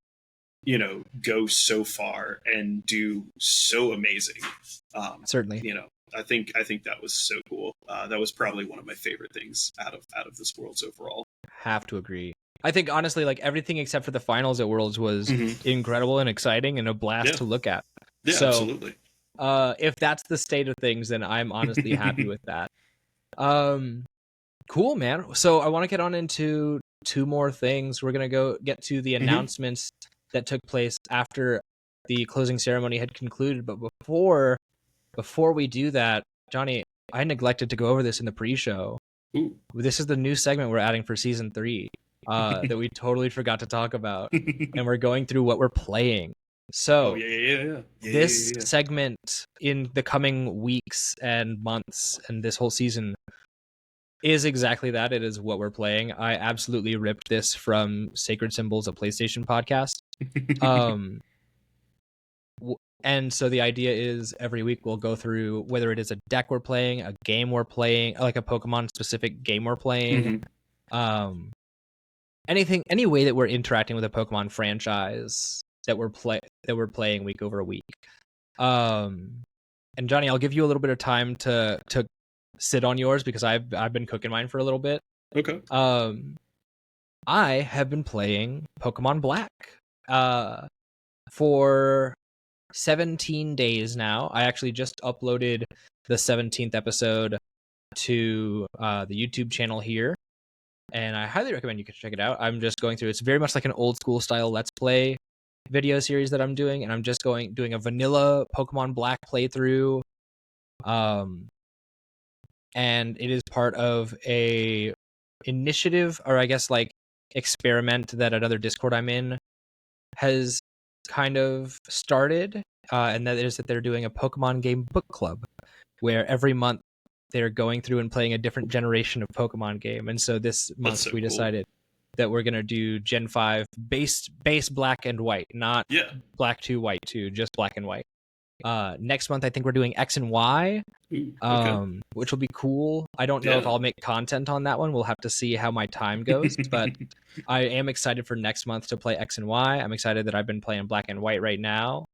B: Go so far and do so amazing.
A: Certainly.
B: I think that was so cool. That was probably one of my favorite things out of this Worlds overall.
A: Have to agree. I think honestly, like everything except for the finals at Worlds was incredible and exciting and a blast to look at.
B: Yeah,
A: so,
B: absolutely.
A: If that's the state of things, then I'm honestly happy with that. Cool, man. So I want to get on into two more things. We're gonna go get to the announcements that took place after the closing ceremony had concluded. But before we do that, Johnny, I neglected to go over this in the pre-show.
B: Ooh.
A: This is the new segment we're adding for season 3 that we totally forgot to talk about, and we're going through what we're playing. So, this segment in the coming weeks and months and this whole season is exactly that. It is what we're playing. I absolutely ripped this from Sacred Symbols, a PlayStation podcast. And so the idea is every week we'll go through whether it is a deck we're playing, a game we're playing, like a Pokemon specific game we're playing, any way that we're interacting with a Pokemon franchise that we're playing week over week. And Johnny, I'll give you a little bit of time to sit on yours because I've been cooking mine for a little bit.
B: Okay.
A: I have been playing Pokemon Black for 17 days now. I actually just uploaded the 17th episode to the YouTube channel here, and I highly recommend you can check it out. I'm just going through, it's very much like an old school style Let's Play video series that I'm doing, and I'm just doing a vanilla Pokemon Black playthrough. And it is part of a initiative, or I guess like experiment that another Discord I'm in has kind of started, and that is that they're doing a Pokemon game book club where every month they're going through and playing a different generation of Pokemon game. And so this month we decided that we're going to do Gen 5 base black and white, not black 2, white 2, just black and white. Next month I think we're doing X and Y, which will be cool. I don't know if I'll make content on that one. We'll have to see how my time goes, but I am excited for next month to play X and Y. I'm excited that I've been playing black and white right now.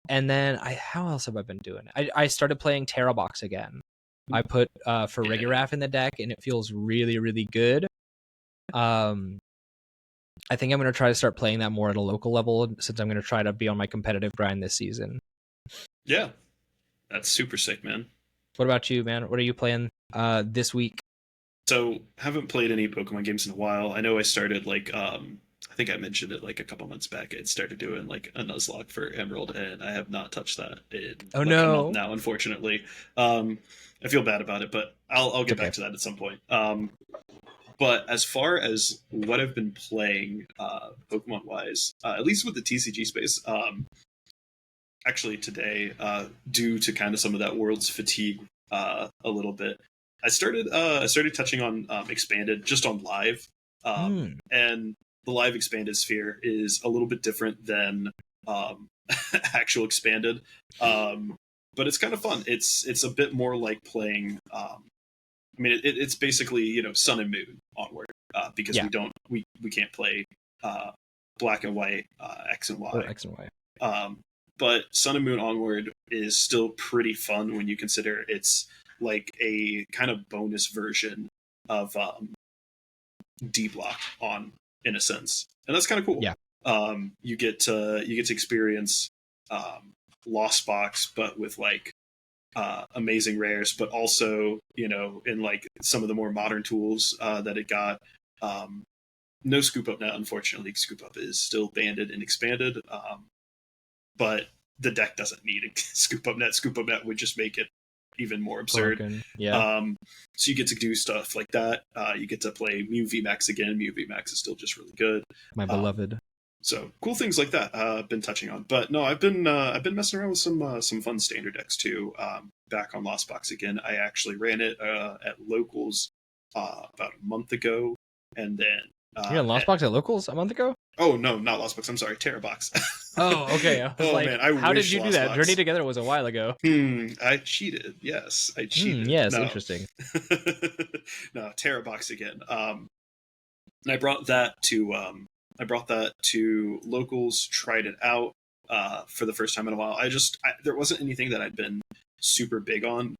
A: And then how else have I been doing? I started playing Terra Box again. I put Farigiraf in the deck, and it feels really, really good. I think I'm going to try to start playing that more at a local level, since I'm going to try to be on my competitive grind this season.
B: Yeah, that's super sick, man.
A: What about you, man? What are you playing this week?
B: So, haven't played any Pokemon games in a while. I know I started I think I mentioned it like a couple months back. I started doing like a Nuzlocke for Emerald, and I have not touched that in a month now, unfortunately. I feel bad about it, but I'll get back to that at some point. But as far as what I've been playing, Pokemon wise, at least with the TCG space, actually today, due to kind of some of that World's fatigue, a little bit, I started touching on Expanded just on live, and the live Expanded sphere is a little bit different than actual Expanded, but it's kind of fun. It's a bit more like playing. I mean, it's basically Sun and Moon onward, because we can't play Black and White, X and Y.
A: Or X and Y.
B: But Sun and Moon onward is still pretty fun when you consider it's like a kind of bonus version of D Block in a sense, and that's kind of cool.
A: Yeah.
B: You get to experience Lost Box, but with like amazing rares, but also in like some of the more modern tools that it got. No Scoop Up Net, unfortunately. Scoop Up is still banded and Expanded, but the deck doesn't need a Scoop Up Net. Scoop Up Net would just make it even more absurd.
A: Broken. Yeah.
B: So you get to do stuff like that. You get to play Mew VMAX again. Mew VMAX is still just really good.
A: My beloved.
B: So cool things like that I've been touching on. But no, I've been messing around with some fun standard decks too. Back on Lost Box again. I actually ran it at locals about a month ago, and then
A: You on Lost Box at locals a month ago?
B: oh no, not Lost Box. I'm sorry, Terra Box.
A: Oh, okay. I was like,
B: man, I
A: how did
B: wish
A: you do
B: Lost
A: that?
B: Box.
A: Journey Together was a while ago.
B: I cheated. Yes, I cheated.
A: Yes,
B: no.
A: interesting.
B: No, Terra Box again. And I brought that to locals, tried it out for the first time in a while. There wasn't anything that I'd been super big on,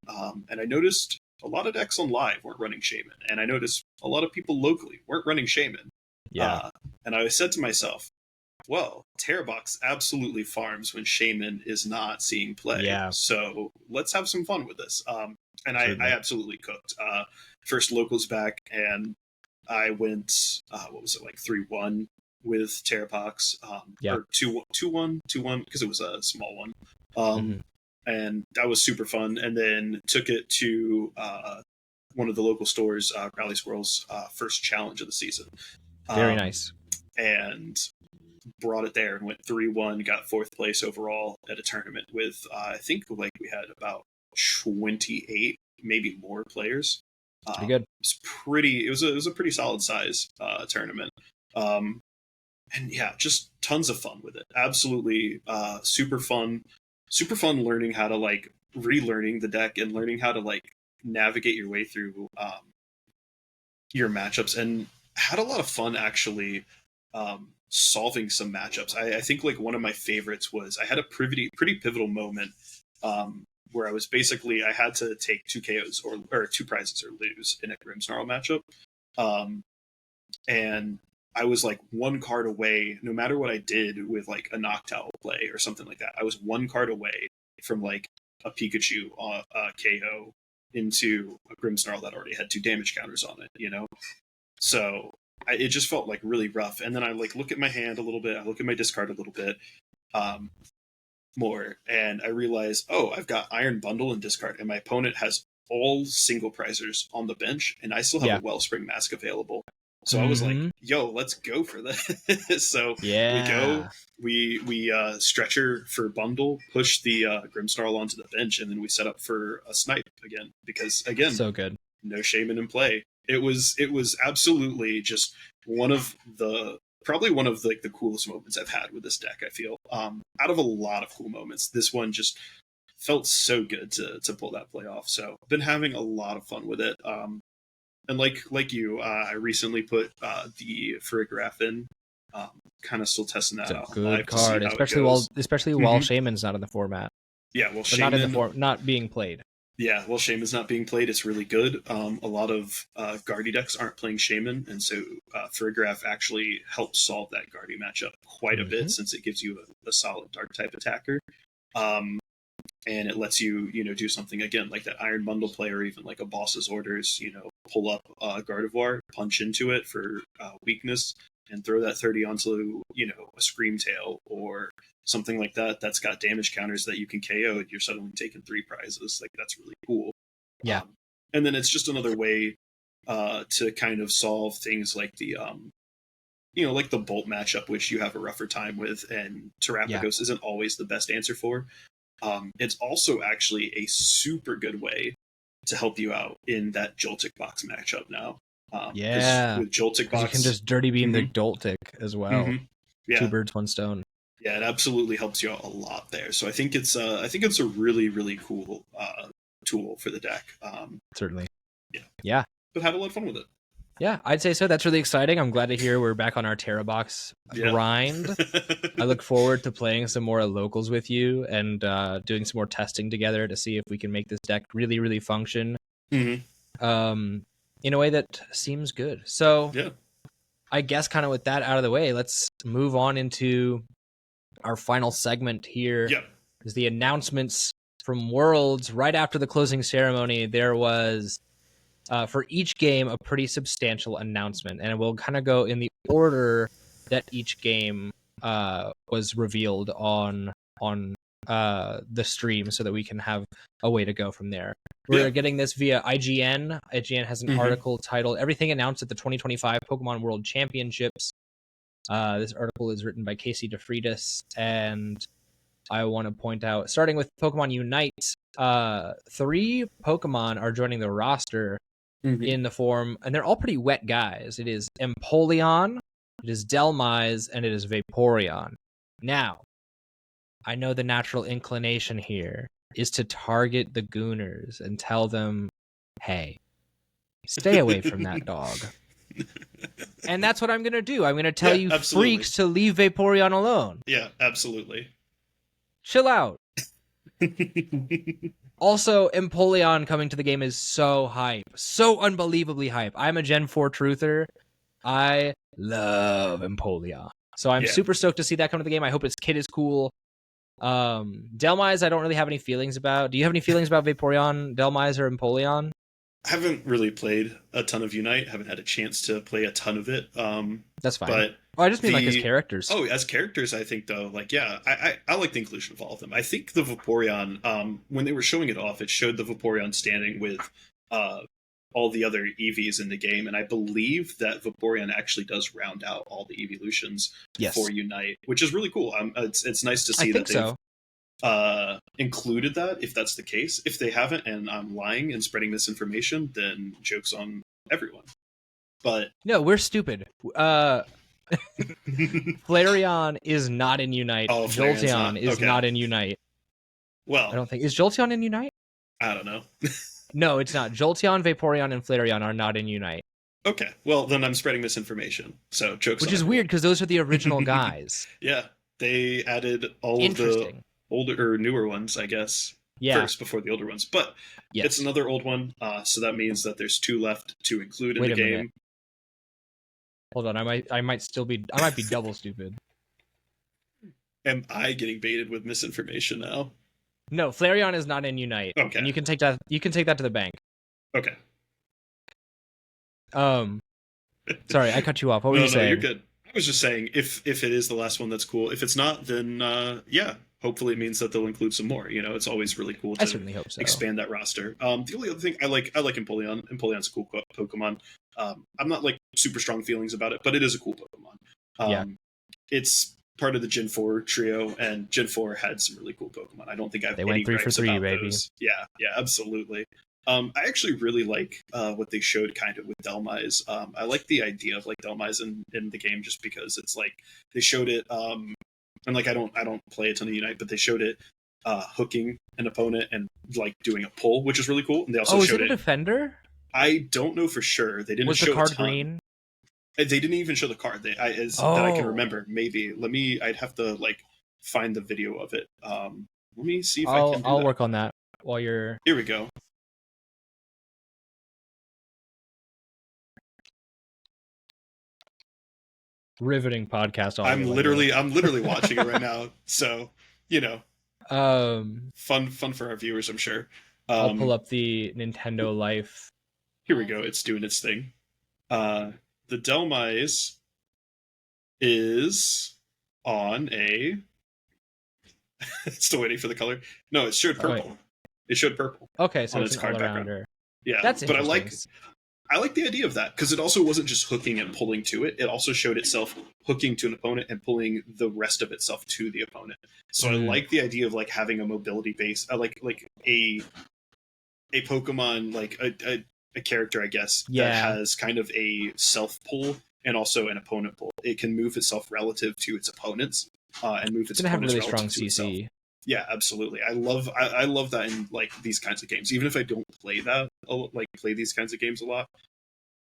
B: and I noticed a lot of decks on live weren't running Shaman, and I noticed a lot of people locally weren't running Shaman.
A: Yeah.
B: And I said to myself, well, Terrabox absolutely farms when Shaman is not seeing play.
A: Yeah.
B: So let's have some fun with this. And I absolutely cooked. First locals back, and I went, what was it, like 3-1 with Terrabox. Or 2-1, because it was a small one. And that was super fun. And then took it to one of the local stores, Rally Squirrel's first challenge of the season.
A: Very nice.
B: And brought it there and went 3-1, got 4th place overall at a tournament with I think like we had about 28, maybe more players.
A: Pretty good.
B: It was a pretty solid size tournament. And yeah, just tons of fun with it. Absolutely super fun learning how to like relearning the deck and learning how to like navigate your way through your matchups, and had a lot of fun actually solving some matchups. I think like one of my favorites was I had a pretty pivotal moment where I was basically I had to take 2 KOs or 2 prizes or lose in a Grimmsnarl matchup, and I was like 1 card away. No matter what I did with like a Noctowl play or something like that, I was 1 card away from like a Pikachu KO into a Grimmsnarl that already had 2 damage counters on it, you know? So it just felt like really rough. And then I like look at my hand a little bit, I look at my discard a little bit more, and I realize, oh, I've got Iron Bundle and discard, and my opponent has all single prizers on the bench, and I still have a Wellspring Mask available. So I was like, yo, let's go for this. So we stretcher for bundle, push the Grimmsnarl onto the bench, and then we set up for a snipe again, because again, so good. No Shaman in play. It was absolutely just probably one of like the coolest moments I've had with this deck. I feel out of a lot of cool moments, this one just felt so good to pull that play off. So I've been having a lot of fun with it. And like you, I recently put the Farigiraf in. Kind of still testing that out.
A: Good card, especially while Shaman's not in the format.
B: Yeah, well,
A: Shaman not being played.
B: Yeah, well, Shaman's not being played. It's really good. A lot of Guardy decks aren't playing Shaman, and so Farigiraf actually helps solve that Guardy matchup quite a bit, since it gives you a solid Dark type attacker. And it lets you, do something again like that Iron Bundle play, or even like a Boss's Orders, pull up Gardevoir, punch into it for weakness, and throw that 30 onto, a Screamtail or something like that that's got damage counters that you can KO, and you're suddenly taking 3 prizes. Like, that's really cool.
A: Yeah.
B: And then it's just another way to kind of solve things like the like the Bolt matchup, which you have a rougher time with, and Terrapagos isn't always the best answer for. It's also actually a super good way to help you out in that Joltik box matchup now. With Joltik box,
A: you can just dirty beam the Joltik as well. Yeah. 2 birds, 1 stone.
B: Yeah, it absolutely helps you out a lot there. So I think it's a really, really cool tool for the deck.
A: Certainly.
B: Yeah. But had a lot of fun with it.
A: Yeah, I'd say so. That's really exciting. I'm glad to hear we're back on our Terra Box grind. I look forward to playing some more locals with you and doing some more testing together to see if we can make this deck really, really function in a way that seems good. So I guess kind of with that out of the way, let's move on into our final segment here. Is the announcements from Worlds. Right after the closing ceremony, there was for each game a pretty substantial announcement, and we'll kind of go in the order that each game was revealed on the stream, so that we can have a way to go from there. We're getting this via IGN. IGN has an article titled "Everything Announced at the 2025 Pokemon World Championships." This article is written by Casey DeFreitas, and I want to point out, starting with Pokemon Unite, 3 Pokemon are joining the roster in the form, and they're all pretty wet guys. It is Empoleon, it is Dhelmise, and it is Vaporeon. Now, I know the natural inclination here is to target the Gooners and tell them, hey, stay away from that dog. And that's what I'm going to do. I'm going to tell you
B: absolutely.
A: freaks to leave Vaporeon alone.
B: Yeah, absolutely.
A: Chill out. Also, Empoleon coming to the game is so hype. So unbelievably hype. I'm a Gen 4 truther. I love Empoleon. So I'm super stoked to see that come to the game. I hope its kit is cool. Dhelmise, I don't really have any feelings about. Do you have any feelings about Vaporeon, Dhelmise, or Empoleon?
B: I haven't really played a ton of Unite. Haven't had a chance to play a ton of it.
A: That's fine.
B: But
A: I just mean like as characters.
B: Oh, as characters, I think though, like I like the inclusion of all of them. I think the Vaporeon, when they were showing it off, it showed the Vaporeon standing with all the other EVs in the game, and I believe that Vaporeon actually does round out all the evolutions for Unite, which is really cool. It's nice to see that they've included that, if that's the case. If they haven't and I'm lying and spreading misinformation, then joke's on everyone. But
A: no, we're stupid. Flareon is not in Unite. Jolteon is not in Unite.
B: Well,
A: I don't think. Is Jolteon in Unite?
B: I don't know.
A: No, it's not. Jolteon, Vaporeon, and Flareon are not in Unite.
B: Okay, well then I'm spreading misinformation. So jokes.
A: Which is weird because those are the original guys.
B: Yeah, they added all of the older or newer ones, I guess. First before the older ones, but it's another old one. So that means that there's 2 left to include in the game.
A: Minute. Hold on, I might be double stupid.
B: Am I getting baited with misinformation now?
A: No, Flareon is not in Unite.
B: Okay.
A: And you can take that to the bank.
B: Okay.
A: Sorry, I cut you off. What were you saying?
B: No, you're good. I was just saying, if it is the last one, that's cool. If it's not, then hopefully it means that they'll include some more. You know, it's always really cool to
A: certainly hope so.
B: Expand that roster. The only other thing I like Empoleon. Empoleon's a cool Pokemon. I'm not like super strong feelings about it, but it is a cool Pokemon. It's part of the Gen 4 trio, and Gen 4 had some really cool Pokemon. I don't think I've
A: went 3 for 3, baby.
B: Those. Yeah, absolutely. I actually really like what they showed kind of with Dhelmise. I like the idea of like Dhelmise in the game, just because it's like they showed it. And like I don't play a ton of Unite, but they showed it hooking an opponent and like doing a pull, which is really cool. And they also showed
A: it a defender?
B: I don't know for sure. They didn't show
A: the card green.
B: They didn't even show the card. That I can remember. Maybe I'd have to like find the video of it. Let me see if I can.
A: I'll work on that while you're.
B: Here we go.
A: Riveting podcast.
B: I'm literally watching it right now. So fun for our viewers, I'm sure.
A: I'll pull up the Nintendo Life.
B: Here we go. It's doing its thing. The Dhelmise is on a. Still waiting for the color. No, it showed purple. It showed purple.
A: Okay, so
B: it's
A: an all-arounder.
B: Yeah,
A: that's
B: but I like the idea of that, because it also wasn't just hooking and pulling to it. It also showed itself hooking to an opponent and pulling the rest of itself to the opponent. So I like the idea of like having a mobility base, like a Pokemon, like a character, I guess, that has kind of a self pull and also an opponent pull. It can move itself relative to its opponents and move its opponents relative to CC. Itself. Yeah, absolutely. I love that in like these kinds of games. Even if I don't play these kinds of games a lot,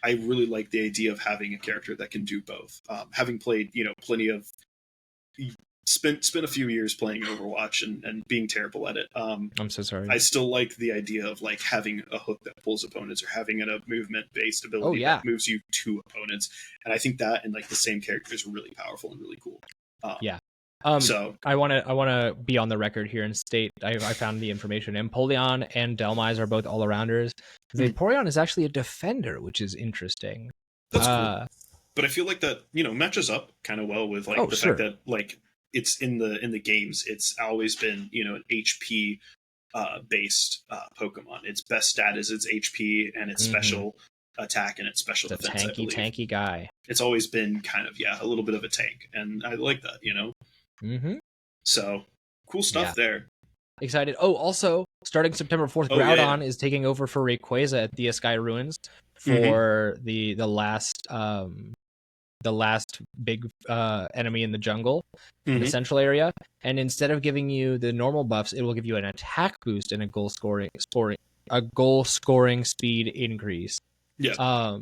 B: I really like the idea of having a character that can do both. Having played, plenty of spent a few years playing Overwatch and being terrible at it.
A: I'm so sorry.
B: I still like the idea of like having a hook that pulls opponents, or having a movement based ability that moves you to opponents. And I think that in like the same character is really powerful and really cool. So
A: I want to be on the record here and state I found the information. Empoleon and Dhelmise are both all-arounders. Vaporeon is actually a defender, which is interesting.
B: That's cool. But I feel like that matches up kind of well with like fact that like it's in the games. It's always been an HP based Pokemon. Its best stat is its HP, and its special attack and its special
A: It's a
B: defense. I believe
A: tanky guy.
B: it's always been kind of a little bit of a tank, and I like that.
A: Mm-hmm.
B: So cool stuff there.
A: Excited. Oh, also starting September 4th, Groudon is taking over for Rayquaza at the Sky Ruins for the last big enemy in the jungle in the central area. And instead of giving you the normal buffs, it will give you an attack boost and a goal scoring speed increase.
B: Yeah.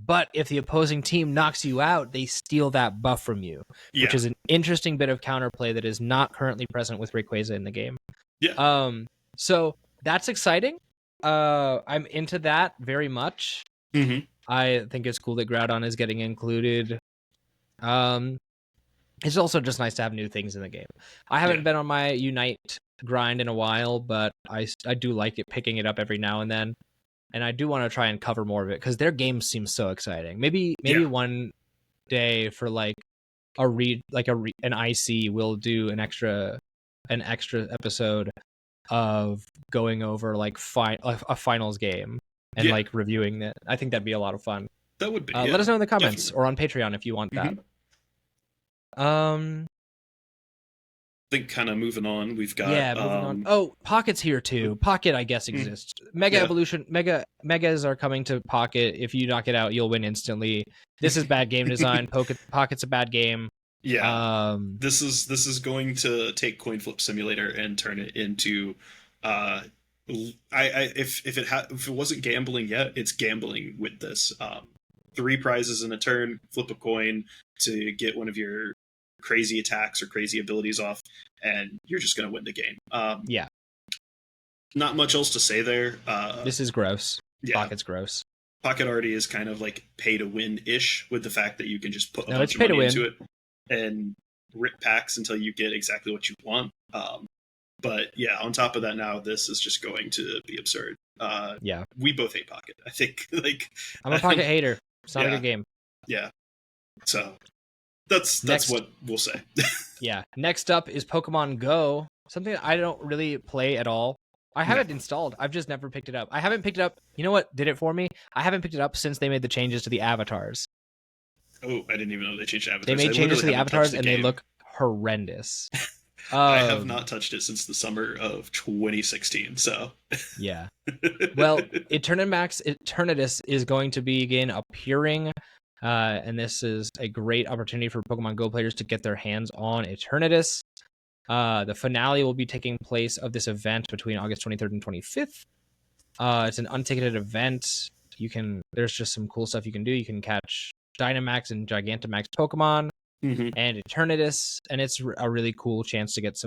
A: But if the opposing team knocks you out, they steal that buff from you, which is an interesting bit of counterplay that is not currently present with Rayquaza in the game.
B: Yeah.
A: So that's exciting. I'm into that very much. I think it's cool that Groudon is getting included. It's also just nice to have new things in the game. I haven't been on my Unite grind in a while, but I do like it, picking it up every now and then. And I do want to try and cover more of it because their game seems so exciting. Maybe one day for like an IC, we'll do an extra episode of going over like a finals game and like reviewing it. I think that'd be a lot of fun.
B: That would be.
A: Let us know in the comments or on Patreon if you want that.
B: I think kind of moving on, we've got
A: moving on. Oh, Pocket's here too. Pocket, I guess, exists. Mega Evolution, Megas are coming to Pocket. If you knock it out, you'll win instantly. This is bad game design. Pocket's a bad game.
B: Yeah. This is going to take Coin Flip Simulator and turn it into if it wasn't gambling yet, it's gambling with this. 3 prizes in a turn, flip a coin to get one of your crazy attacks or crazy abilities off, and you're just going to win the game. Not much else to say there.
A: This is gross. Pocket's gross.
B: Pocket already is kind of like pay to win-ish with the fact that you can just put a bunch of money into it and rip packs until you get exactly what you want. But yeah, on top of that, now this is just going to be absurd. We both hate Pocket. I think
A: I'm a Pocket hater. It's not a good game.
B: Yeah. So that's what we'll say.
A: Next up is Pokemon Go, something that I don't really play at all. I have it installed. I've just never picked it up. I haven't picked it up. You know what did it for me? I haven't picked it up since they made the changes to the avatars.
B: Oh, I didn't even know they changed avatars.
A: They made changes to the avatars, and they look horrendous.
B: I have not touched it since the summer of 2016, so...
A: Yeah. Well, Eternatus is going to begin appearing, and this is a great opportunity for Pokemon Go players to get their hands on Eternatus. The finale will be taking place of this event between August 23rd and 25th. It's an unticketed event. There's just some cool stuff you can do. You can catch Dynamax and Gigantamax Pokemon and Eternatus, and it's a really cool chance to get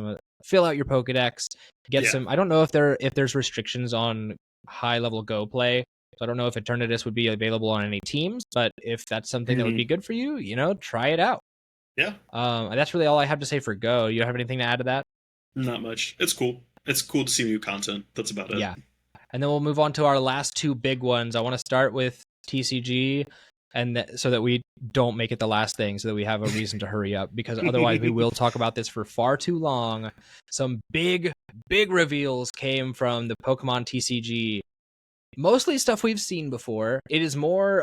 A: fill out your Pokedex, get some. I don't know if there's restrictions on high level Go play, so I don't know if Eternatus would be available on any teams, but if that's something that would be good for you, try it out.
B: Yeah.
A: That's really all I have to say for Go. You have anything to add to that?
B: Not much. It's cool. It's cool to see new content. That's about it.
A: Yeah. And then we'll move on to our last 2 big ones. I want to start with TCG, and so that we don't make it the last thing, so that we have a reason to hurry up, because otherwise we will talk about this for far too long. Some big reveals came from the Pokemon TCG. Mostly stuff we've seen before. It is more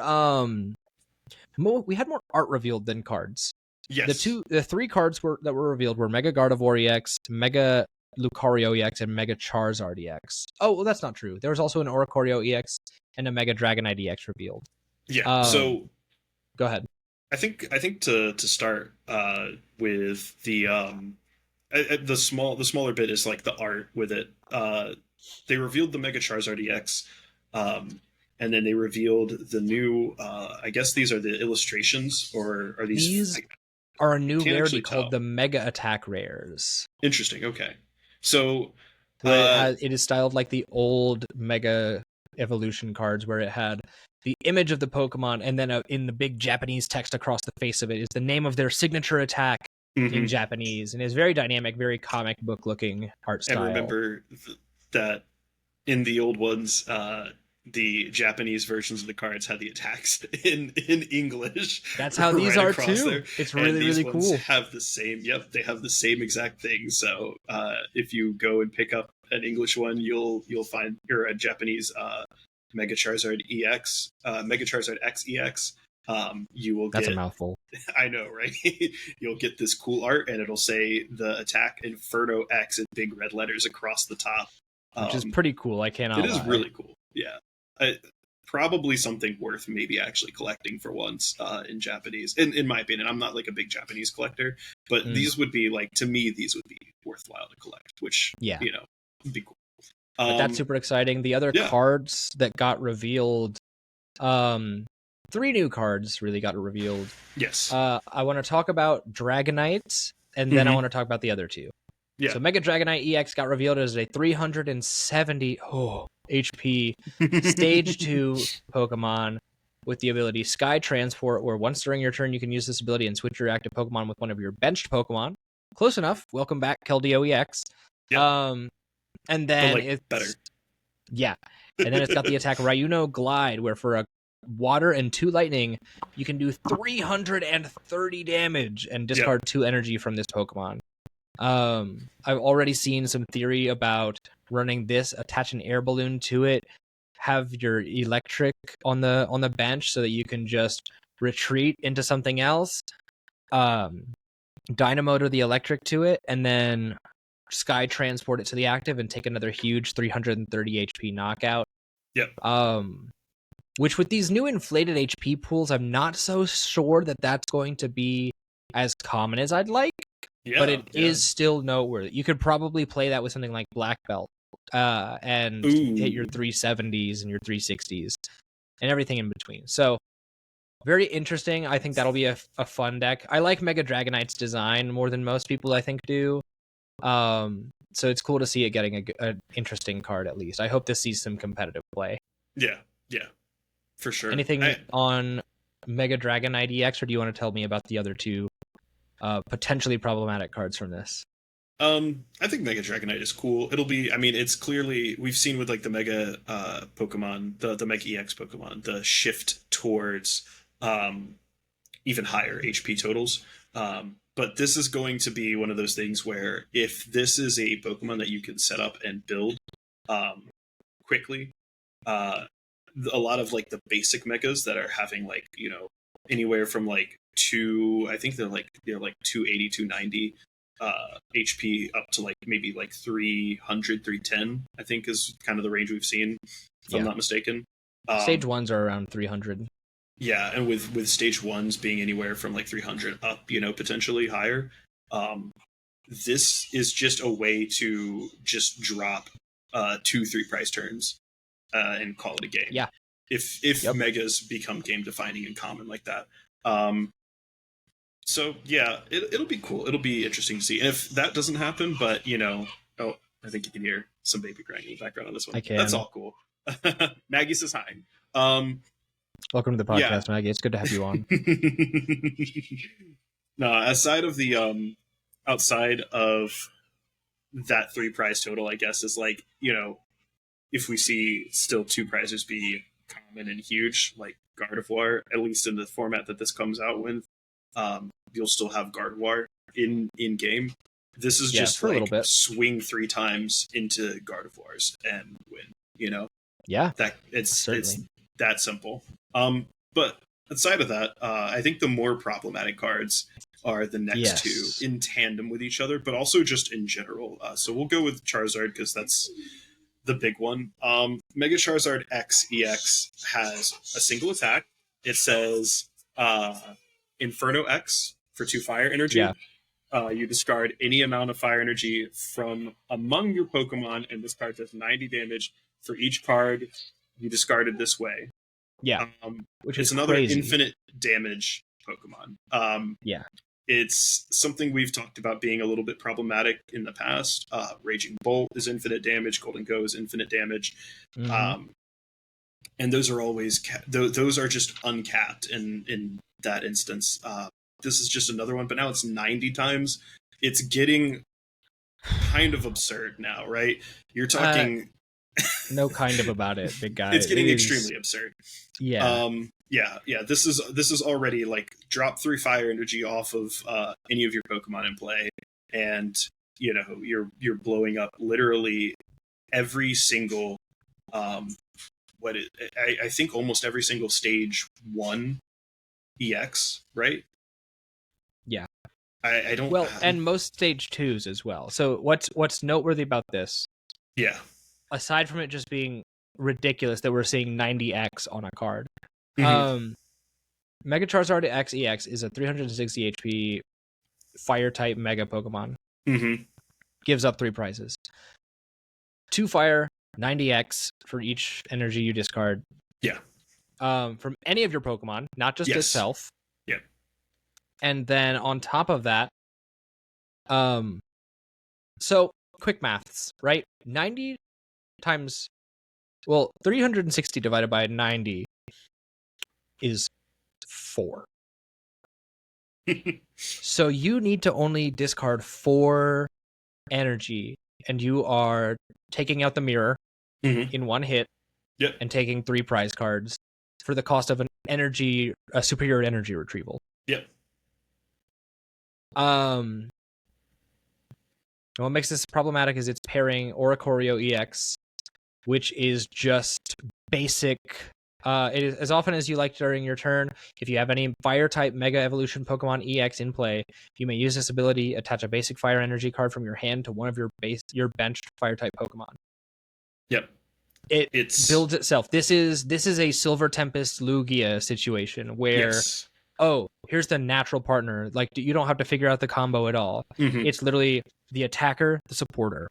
A: we had more art revealed than cards.
B: Yes.
A: The 3 cards that were revealed were Mega Gardevoir EX, Mega Lucario EX, and Mega Charizard EX. Oh, well, that's not true. There was also an Oricorio EX and a Mega Dragonite EX revealed.
B: Yeah. So
A: go ahead.
B: I think to start with the smaller bit is like the art with it. They revealed the Mega Charizard EX, and then they revealed the new. I guess these are the illustrations, or are these?
A: These are a new rarity called the Mega Attack Rares.
B: Interesting. Okay, so
A: it is styled like the old Mega Evolution cards, where it had the image of the Pokemon, and then in the big Japanese text across the face of it is the name of their signature attack in Japanese, and it's very dynamic, very comic book looking art style.
B: And remember that in the old ones, the Japanese versions of the cards had the attacks in English.
A: That's how these are too.
B: There.
A: It's really cool.
B: Have the same. Yep, they have the same exact thing. So if you go and pick up an English one, you'll find, or a Japanese Mega Charizard EX, Mega Charizard X EX, you will
A: That's
B: get
A: a mouthful.
B: I know, right? You'll get this cool art, and it'll say the attack Inferno X in big red letters across the top,
A: Which is pretty cool. I cannot
B: It is
A: lie.
B: really cool. Yeah. Probably something worth maybe actually collecting for once in Japanese. In my opinion, I'm not like a big Japanese collector, but these would be like, to me, these would be worthwhile to collect, which, you know, would be cool.
A: But that's super exciting. The other cards that got revealed, 3 new cards really got revealed.
B: Yes.
A: I want to talk about Dragonite, and then I want to talk about the other 2.
B: Yeah.
A: So Mega Dragonite EX got revealed as a 370 HP Stage 2 Pokemon with the ability Sky Transport, where once during your turn you can use this ability and switch your active Pokemon with one of your benched Pokemon. Close enough. Welcome back, Keldeo EX.
B: Yep.
A: And then
B: it's better.
A: Yeah. And then it's got the attack Ryuno Glide, where for a water and 2 lightning, you can do 330 damage and discard 2 energy from this Pokemon. I've already seen some theory about running this, attach an air balloon to it, have your electric on the bench so that you can just retreat into something else, dynamotor the electric to it, and then Sky Transport it to the active and take another huge 330 HP knockout.
B: Yep.
A: Which with these new inflated HP pools, I'm not so sure that that's going to be as common as I'd like. Yeah, but it is still noteworthy. You could probably play that with something like Black Belt and hit your 370s and your 360s and everything in between. So very interesting. I think that'll be a fun deck. I like Mega Dragonite's design more than most people I think do. So it's cool to see it getting an interesting card at least. I hope this sees some competitive play.
B: Yeah, for sure.
A: Anything on Mega Dragonite EX, or do you want to tell me about the other 2 potentially problematic cards from this?
B: I think Mega Dragonite is cool. It'll be, I mean, it's clearly, we've seen with like the Mega Pokemon, the Mega EX Pokemon, the shift towards even higher HP totals. But this is going to be one of those things where if this is a Pokemon that you can set up and build quickly, a lot of like the basic megas that are having like, you know, anywhere from like I think they're like 280, 290 HP up to like maybe like 300, 310, I think is kind of the range we've seen, if I'm not mistaken.
A: Stage 1s are around 300.
B: Yeah, and with stage 1s being anywhere from like 300 up, you know, potentially higher. This is just a way to just drop 2-3 price turns and call it a game.
A: Yeah.
B: If megas become game defining and common like that. So yeah, it'll be cool. It'll be interesting to see. And if that doesn't happen, but you know, I think you can hear some baby crying in the background on this one.
A: I can.
B: That's all cool. Maggie says hi.
A: Welcome to the podcast, Maggie. It's good to have you on.
B: No, outside of that 3 prize total, I guess, is like, you know, if we see still 2 prizes be common and huge, like Gardevoir, at least in the format that this comes out with, you'll still have Gardevoir in game. This is just like a little bit. Swing 3 times into Gardevoirs and win, you know?
A: Yeah.
B: That it's that simple. But outside of that, I think the more problematic cards are the next 2 in tandem with each other, but also just in general. So we'll go with Charizard because that's the big one. Mega Charizard X EX has a single attack. It says Inferno X for 2 fire energy.
A: Yeah.
B: You discard any amount of fire energy from among your Pokemon, and this card does 90 damage for each card you discarded this way.
A: Yeah, which is
B: another
A: crazy.
B: Infinite damage Pokemon.
A: Yeah.
B: It's something we've talked about being a little bit problematic in the past. Raging Bolt is infinite damage. Golden Go is infinite damage.
A: Mm-hmm.
B: And those are always those are just uncapped in that instance. This is just another one, but now it's 90 times. It's getting kind of absurd now, right? You're talking
A: no kind of about it, big guy.
B: It's getting extremely absurd.
A: Yeah.
B: Yeah. This is already like drop 3 fire energy off of any of your Pokemon in play, and you know you're blowing up literally every single I think almost every single stage won EX, right?
A: Yeah.
B: I don't.
A: Well, and most stage 2s as well. So what's noteworthy about this?
B: Yeah.
A: Aside from it just being ridiculous that we're seeing 90x on a card, Mega Charizard X EX is a 360 HP fire type Mega Pokemon. Gives up 3 prizes. 2 fire, 90x for each energy you discard.
B: Yeah.
A: From any of your Pokemon, not just itself.
B: Yeah.
A: And then on top of that, so quick maths, right? 90 times, 360 divided by 90 is 4. So you need to only discard 4 energy, and you are taking out the mirror in one hit and taking 3 prize cards for the cost of a superior energy retrieval.
B: Yep.
A: What makes this problematic is it's pairing Oricorio EX, which is just basic. It is, as often as you like during your turn, if you have any fire-type Mega Evolution Pokemon EX in play, you may use this ability, attach a basic fire energy card from your hand to one of your benched fire-type Pokemon.
B: Yep.
A: It builds itself. This is a Silver Tempest Lugia situation where, here's the natural partner. Like, you don't have to figure out the combo at all. It's literally the attacker, the supporter.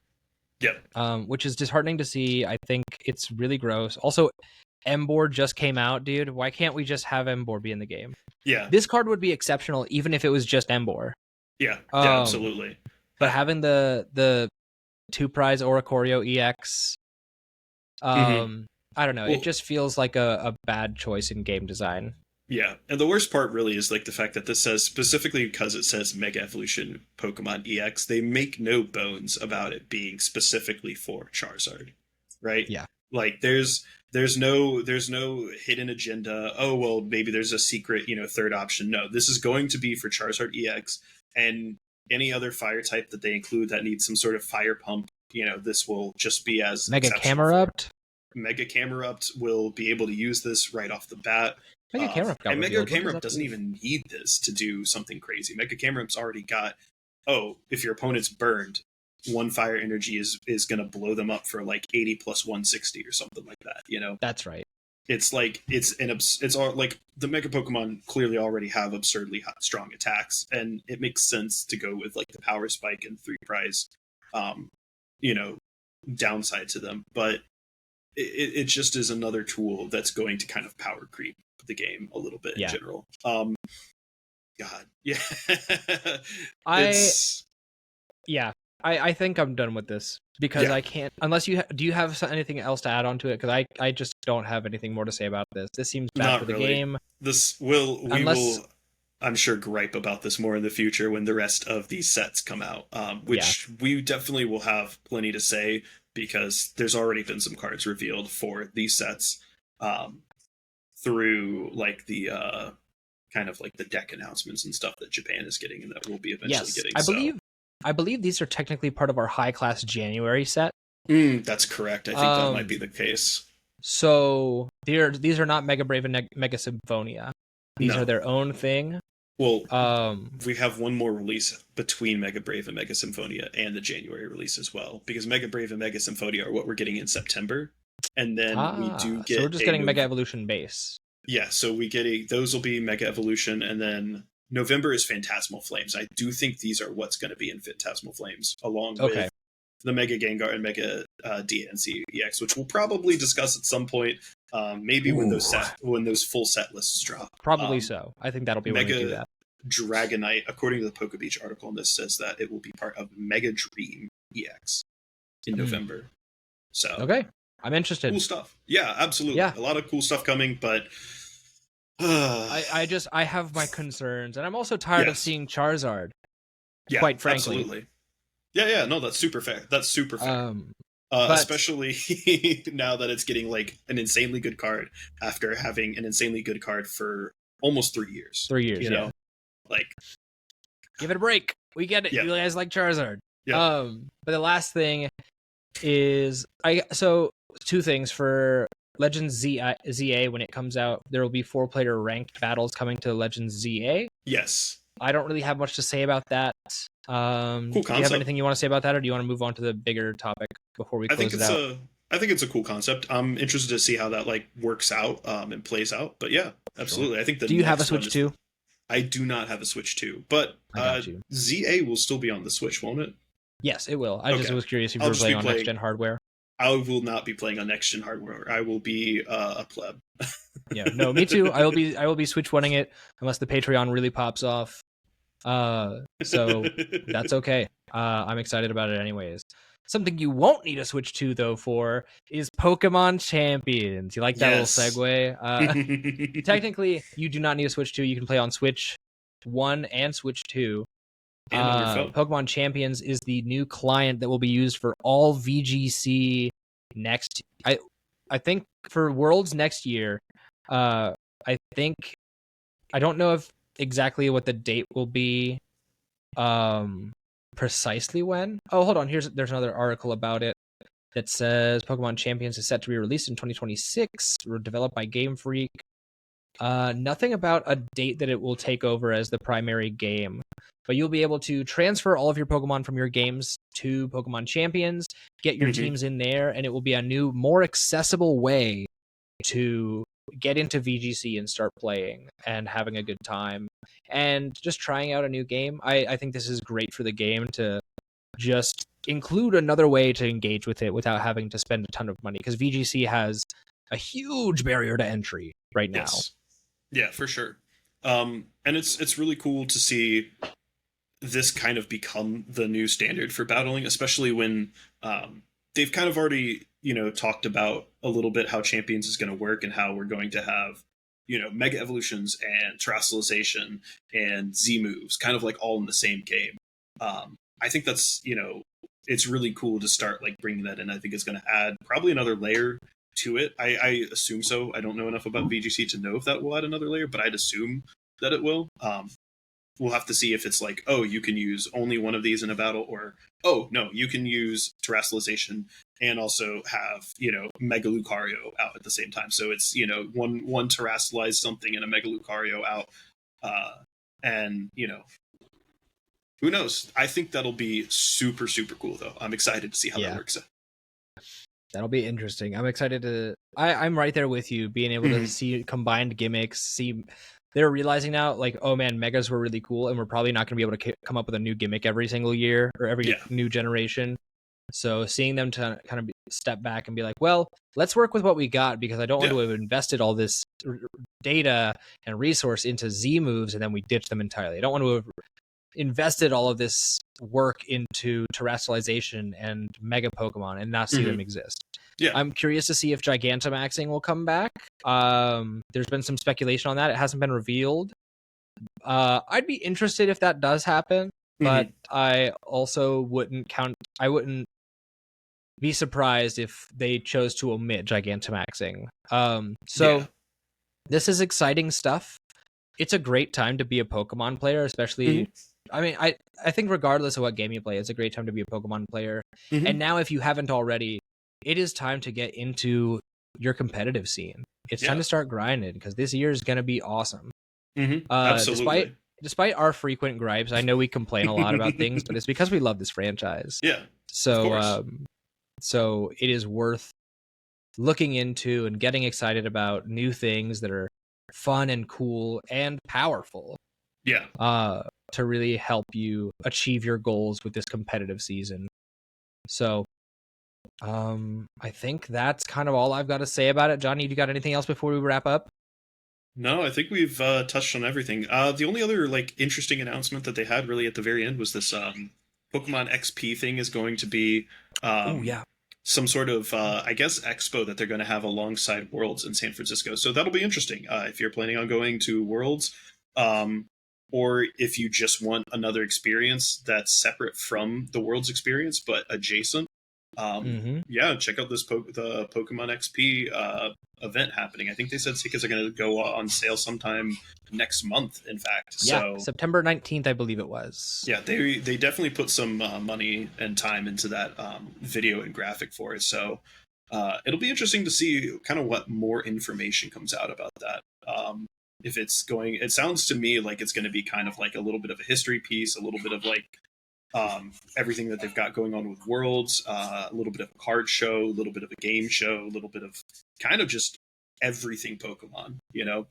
B: Yep.
A: Which is disheartening to see. I think it's really gross. Also, Embor just came out, dude. Why can't we just have Embor be in the game?
B: Yeah.
A: This card would be exceptional even if it was just Embor.
B: Yeah, absolutely.
A: But having the 2 prize Oricorio EX, I don't know. It just feels like a bad choice in game design.
B: Yeah, and the worst part really is like the fact that this says, specifically because it says Mega Evolution Pokemon EX, they make no bones about it being specifically for Charizard, right?
A: Yeah.
B: Like there's no hidden agenda. Oh, well, maybe there's a secret, third option. No, this is going to be for Charizard EX, and any other fire type that they include that needs some sort of fire pump. This will just be as
A: Mega Camerupt.
B: Mega Camerupt will be able to use this right off the bat.
A: Mega Camerupt
B: and Mega Camerupt doesn't even need this to do something crazy. Mega Camerupt's already got, if your opponent's burned, 1 fire energy is going to blow them up for like 80 plus 160 or something like that.
A: That's right.
B: It's like it's all like the Mega Pokemon clearly already have absurdly strong attacks, and it makes sense to go with like the power spike and 3 prize, downside to them, but it just is another tool that's going to kind of power creep the game a little bit in general. God, yeah.
A: I think I'm done with this because I can't, unless do you have anything else to add on to it? Because I just don't have anything more to say about this. This seems bad for the game. We will, I'm sure, gripe about this more in the future when the rest of these sets come out, which we definitely will have plenty to say because there's already been some cards revealed for these sets through like the kind of like the deck announcements and stuff that Japan is getting and that we'll be eventually getting. I believe these are technically part of our high class January set.
B: That's correct. I think that might be the case.
A: So these are not Mega Brave and Mega Symphonia. These are their own thing.
B: Well, we have one more release between Mega Brave and Mega Symphonia and the January release as well, because Mega Brave and Mega Symphonia are what we're getting in September, and then we do get.
A: So we're just getting Mega Evolution base.
B: Yeah, so we get those will be Mega Evolution, and then November is Phantasmal Flames. I do think these are what's going to be in Phantasmal Flames, along with the Mega Gengar and Mega DNC EX, which we'll probably discuss at some point. Maybe when those full set lists drop.
A: Probably so. I think that'll be when we do that.
B: Dragonite, according to the PokeBeach article on this, says that it will be part of Mega Dream EX in November. So
A: I'm interested.
B: Cool stuff. Yeah, absolutely.
A: Yeah.
B: A lot of cool stuff coming, but
A: I have my concerns, and I'm also tired of seeing Charizard.
B: Yeah,
A: quite frankly.
B: Absolutely. Yeah, no, that's super fair. Especially now that it's getting like an insanely good card after having an insanely good card for almost 3 years.
A: 3 years,
B: you know? Like,
A: give it a break. We get it. You guys like Charizard.
B: Yeah.
A: But the last thing is, so 2 things for Legends ZA, when it comes out, there will be 4-player ranked battles coming to Legends ZA.
B: Yes.
A: I don't really have much to say about that.
B: Cool
A: Do you have
B: concept.
A: anything you want to say about that, or do you want to move on to the bigger topic before we close it out?
B: I think it's a cool concept. I'm interested to see how that like works out and plays out. But yeah, absolutely.
A: Sure.
B: I think the
A: Do you have a
B: next one
A: Switch
B: is-
A: 2?
B: I do not have a Switch 2, but
A: I got you.
B: ZA will still be on the Switch, won't it?
A: Yes, it will. I just
B: Okay.
A: was curious if you
B: I'll
A: were
B: just
A: playing
B: be
A: on
B: playing-
A: next-gen hardware.
B: I will not be playing on next-gen hardware. I will be a pleb.
A: Yeah, no, me too. I will be Switch 1ing it unless the Patreon really pops off. So that's okay. I'm excited about it anyways. Something you won't need a Switch 2 though for is Pokemon Champions. You like that
B: Yes.
A: little segue? Technically, you do not need a Switch 2. You can play on Switch 1 and Switch 2.
B: And on your phone.
A: Pokemon Champions is the new client that will be used for all VGC next. I think for Worlds next year. I think I don't know if exactly what the date will be. Precisely when. Oh, hold on. There's another article about it that says Pokemon Champions is set to be released in 2026. Developed by Game Freak. Nothing about a date that it will take over as the primary game, but you'll be able to transfer all of your Pokemon from your games to Pokemon Champions, get your teams in there, and it will be a new, more accessible way to get into VGC and start playing and having a good time and just trying out a new game. I think this is great for the game to just include another way to engage with it without having to spend a ton of money, because VGC has a huge barrier to entry right now.
B: Yes. Yeah, for sure. And it's really cool to see this kind of become the new standard for battling, especially when they've kind of already, talked about a little bit how Champions is going to work and how we're going to have, Mega Evolutions and Terrestrialization and Z moves kind of like all in the same game. I think that's, it's really cool to start like bringing that in. I think it's going to add probably another layer to it. I assume so. I don't know enough about VGC to know if that will add another layer, but I'd assume that it will. We'll have to see if it's like, oh, you can use only one of these in a battle, or oh no, you can use Terrestrialization and also have Mega Lucario out at the same time. So it's one Terrestrialized something and a Mega Lucario out, and who knows? I think that'll be super super cool though. I'm excited to see how that works out.
A: That'll be interesting. I'm excited to. I'm right there with you, being able to see combined gimmicks. See, they're realizing now, like, oh man, megas were really cool, and we're probably not going to be able to come up with a new gimmick every single year or every new generation. So seeing them to kind of step back and be like, well, let's work with what we got, because I don't want to have invested all this data and resource into Z moves and then we ditch them entirely. I don't want to have invested all of this work into Terrestrialization and Mega Pokemon and not see them exist. Yeah, I'm curious to see if Gigantamaxing will come back. There's been some speculation on that. It hasn't been revealed. I'd be interested if that does happen, but I also wouldn't be surprised if they chose to omit Gigantamaxing. This is exciting stuff. It's a great time to be a Pokemon player, especially. I mean, I think regardless of what game you play, it's a great time to be a Pokemon player. And now, if you haven't already, it is time to get into your competitive scene. It's time to start grinding, because this year is going to be awesome.
B: Absolutely.
A: Despite our frequent gripes, I know we complain a lot about things, but it's because we love this franchise.
B: Yeah.
A: So it is worth looking into and getting excited about new things that are fun and cool and powerful.
B: Yeah.
A: To really help you achieve your goals with this competitive season. So I think that's kind of all I've got to say about it. Johnny, you got anything else before we wrap up?
B: No, I think we've touched on everything. The only other interesting announcement that they had really at the very end was this Pokemon XP thing is going to be some sort of I guess expo that they're going to have alongside Worlds in San Francisco. So that'll be interesting if you're planning on going to Worlds. Or if you just want another experience that's separate from the World's experience, but adjacent. Check out the Pokemon XP event happening. I think they said tickets are going to go on sale sometime next month, in fact.
A: Yeah, so, September 19th, I believe it was.
B: Yeah, they definitely put some money and time into that video and graphic for it. So It'll be interesting to see kind of what more information comes out about that. If it's going, it sounds to me like it's going to be kind of like a little bit of a history piece, a little bit of like everything that they've got going on with Worlds, a little bit of a card show, a little bit of a game show, a little bit of kind of just everything Pokemon, you know?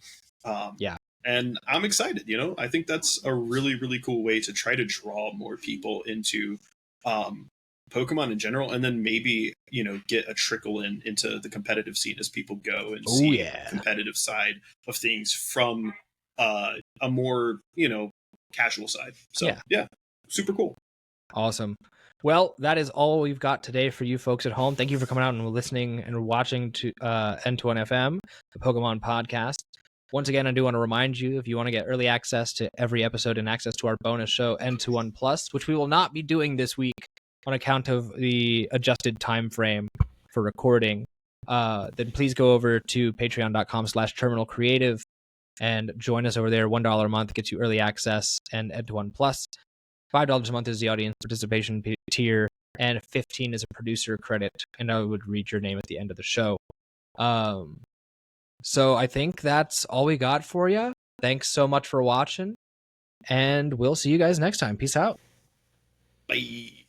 A: Yeah.
B: And I'm excited, you know? I think that's a really, really cool way to try to draw more people into Pokemon in general, and then maybe, you know, get a trickle into the competitive scene as people go and see the competitive side of things from a more, you know, casual side. So yeah, super cool.
A: Awesome. Well, that is all we've got today for you folks at home. Thank you for coming out and listening and watching to N21FM, the Pokemon podcast. Once again, I do want to remind you, if you want to get early access to every episode and access to our bonus show, N21 Plus, which we will not be doing this week on account of the adjusted time frame for recording, then please go over to patreon.com/terminalcreative and join us over there. $1 a month gets you early access and N21 Plus. $5 a month is the audience participation tier, and $15 is a producer credit, and I would read your name at the end of the show. So I think that's all we got for you. Thanks so much for watching, and we'll see you guys next time. Peace out.
B: Bye.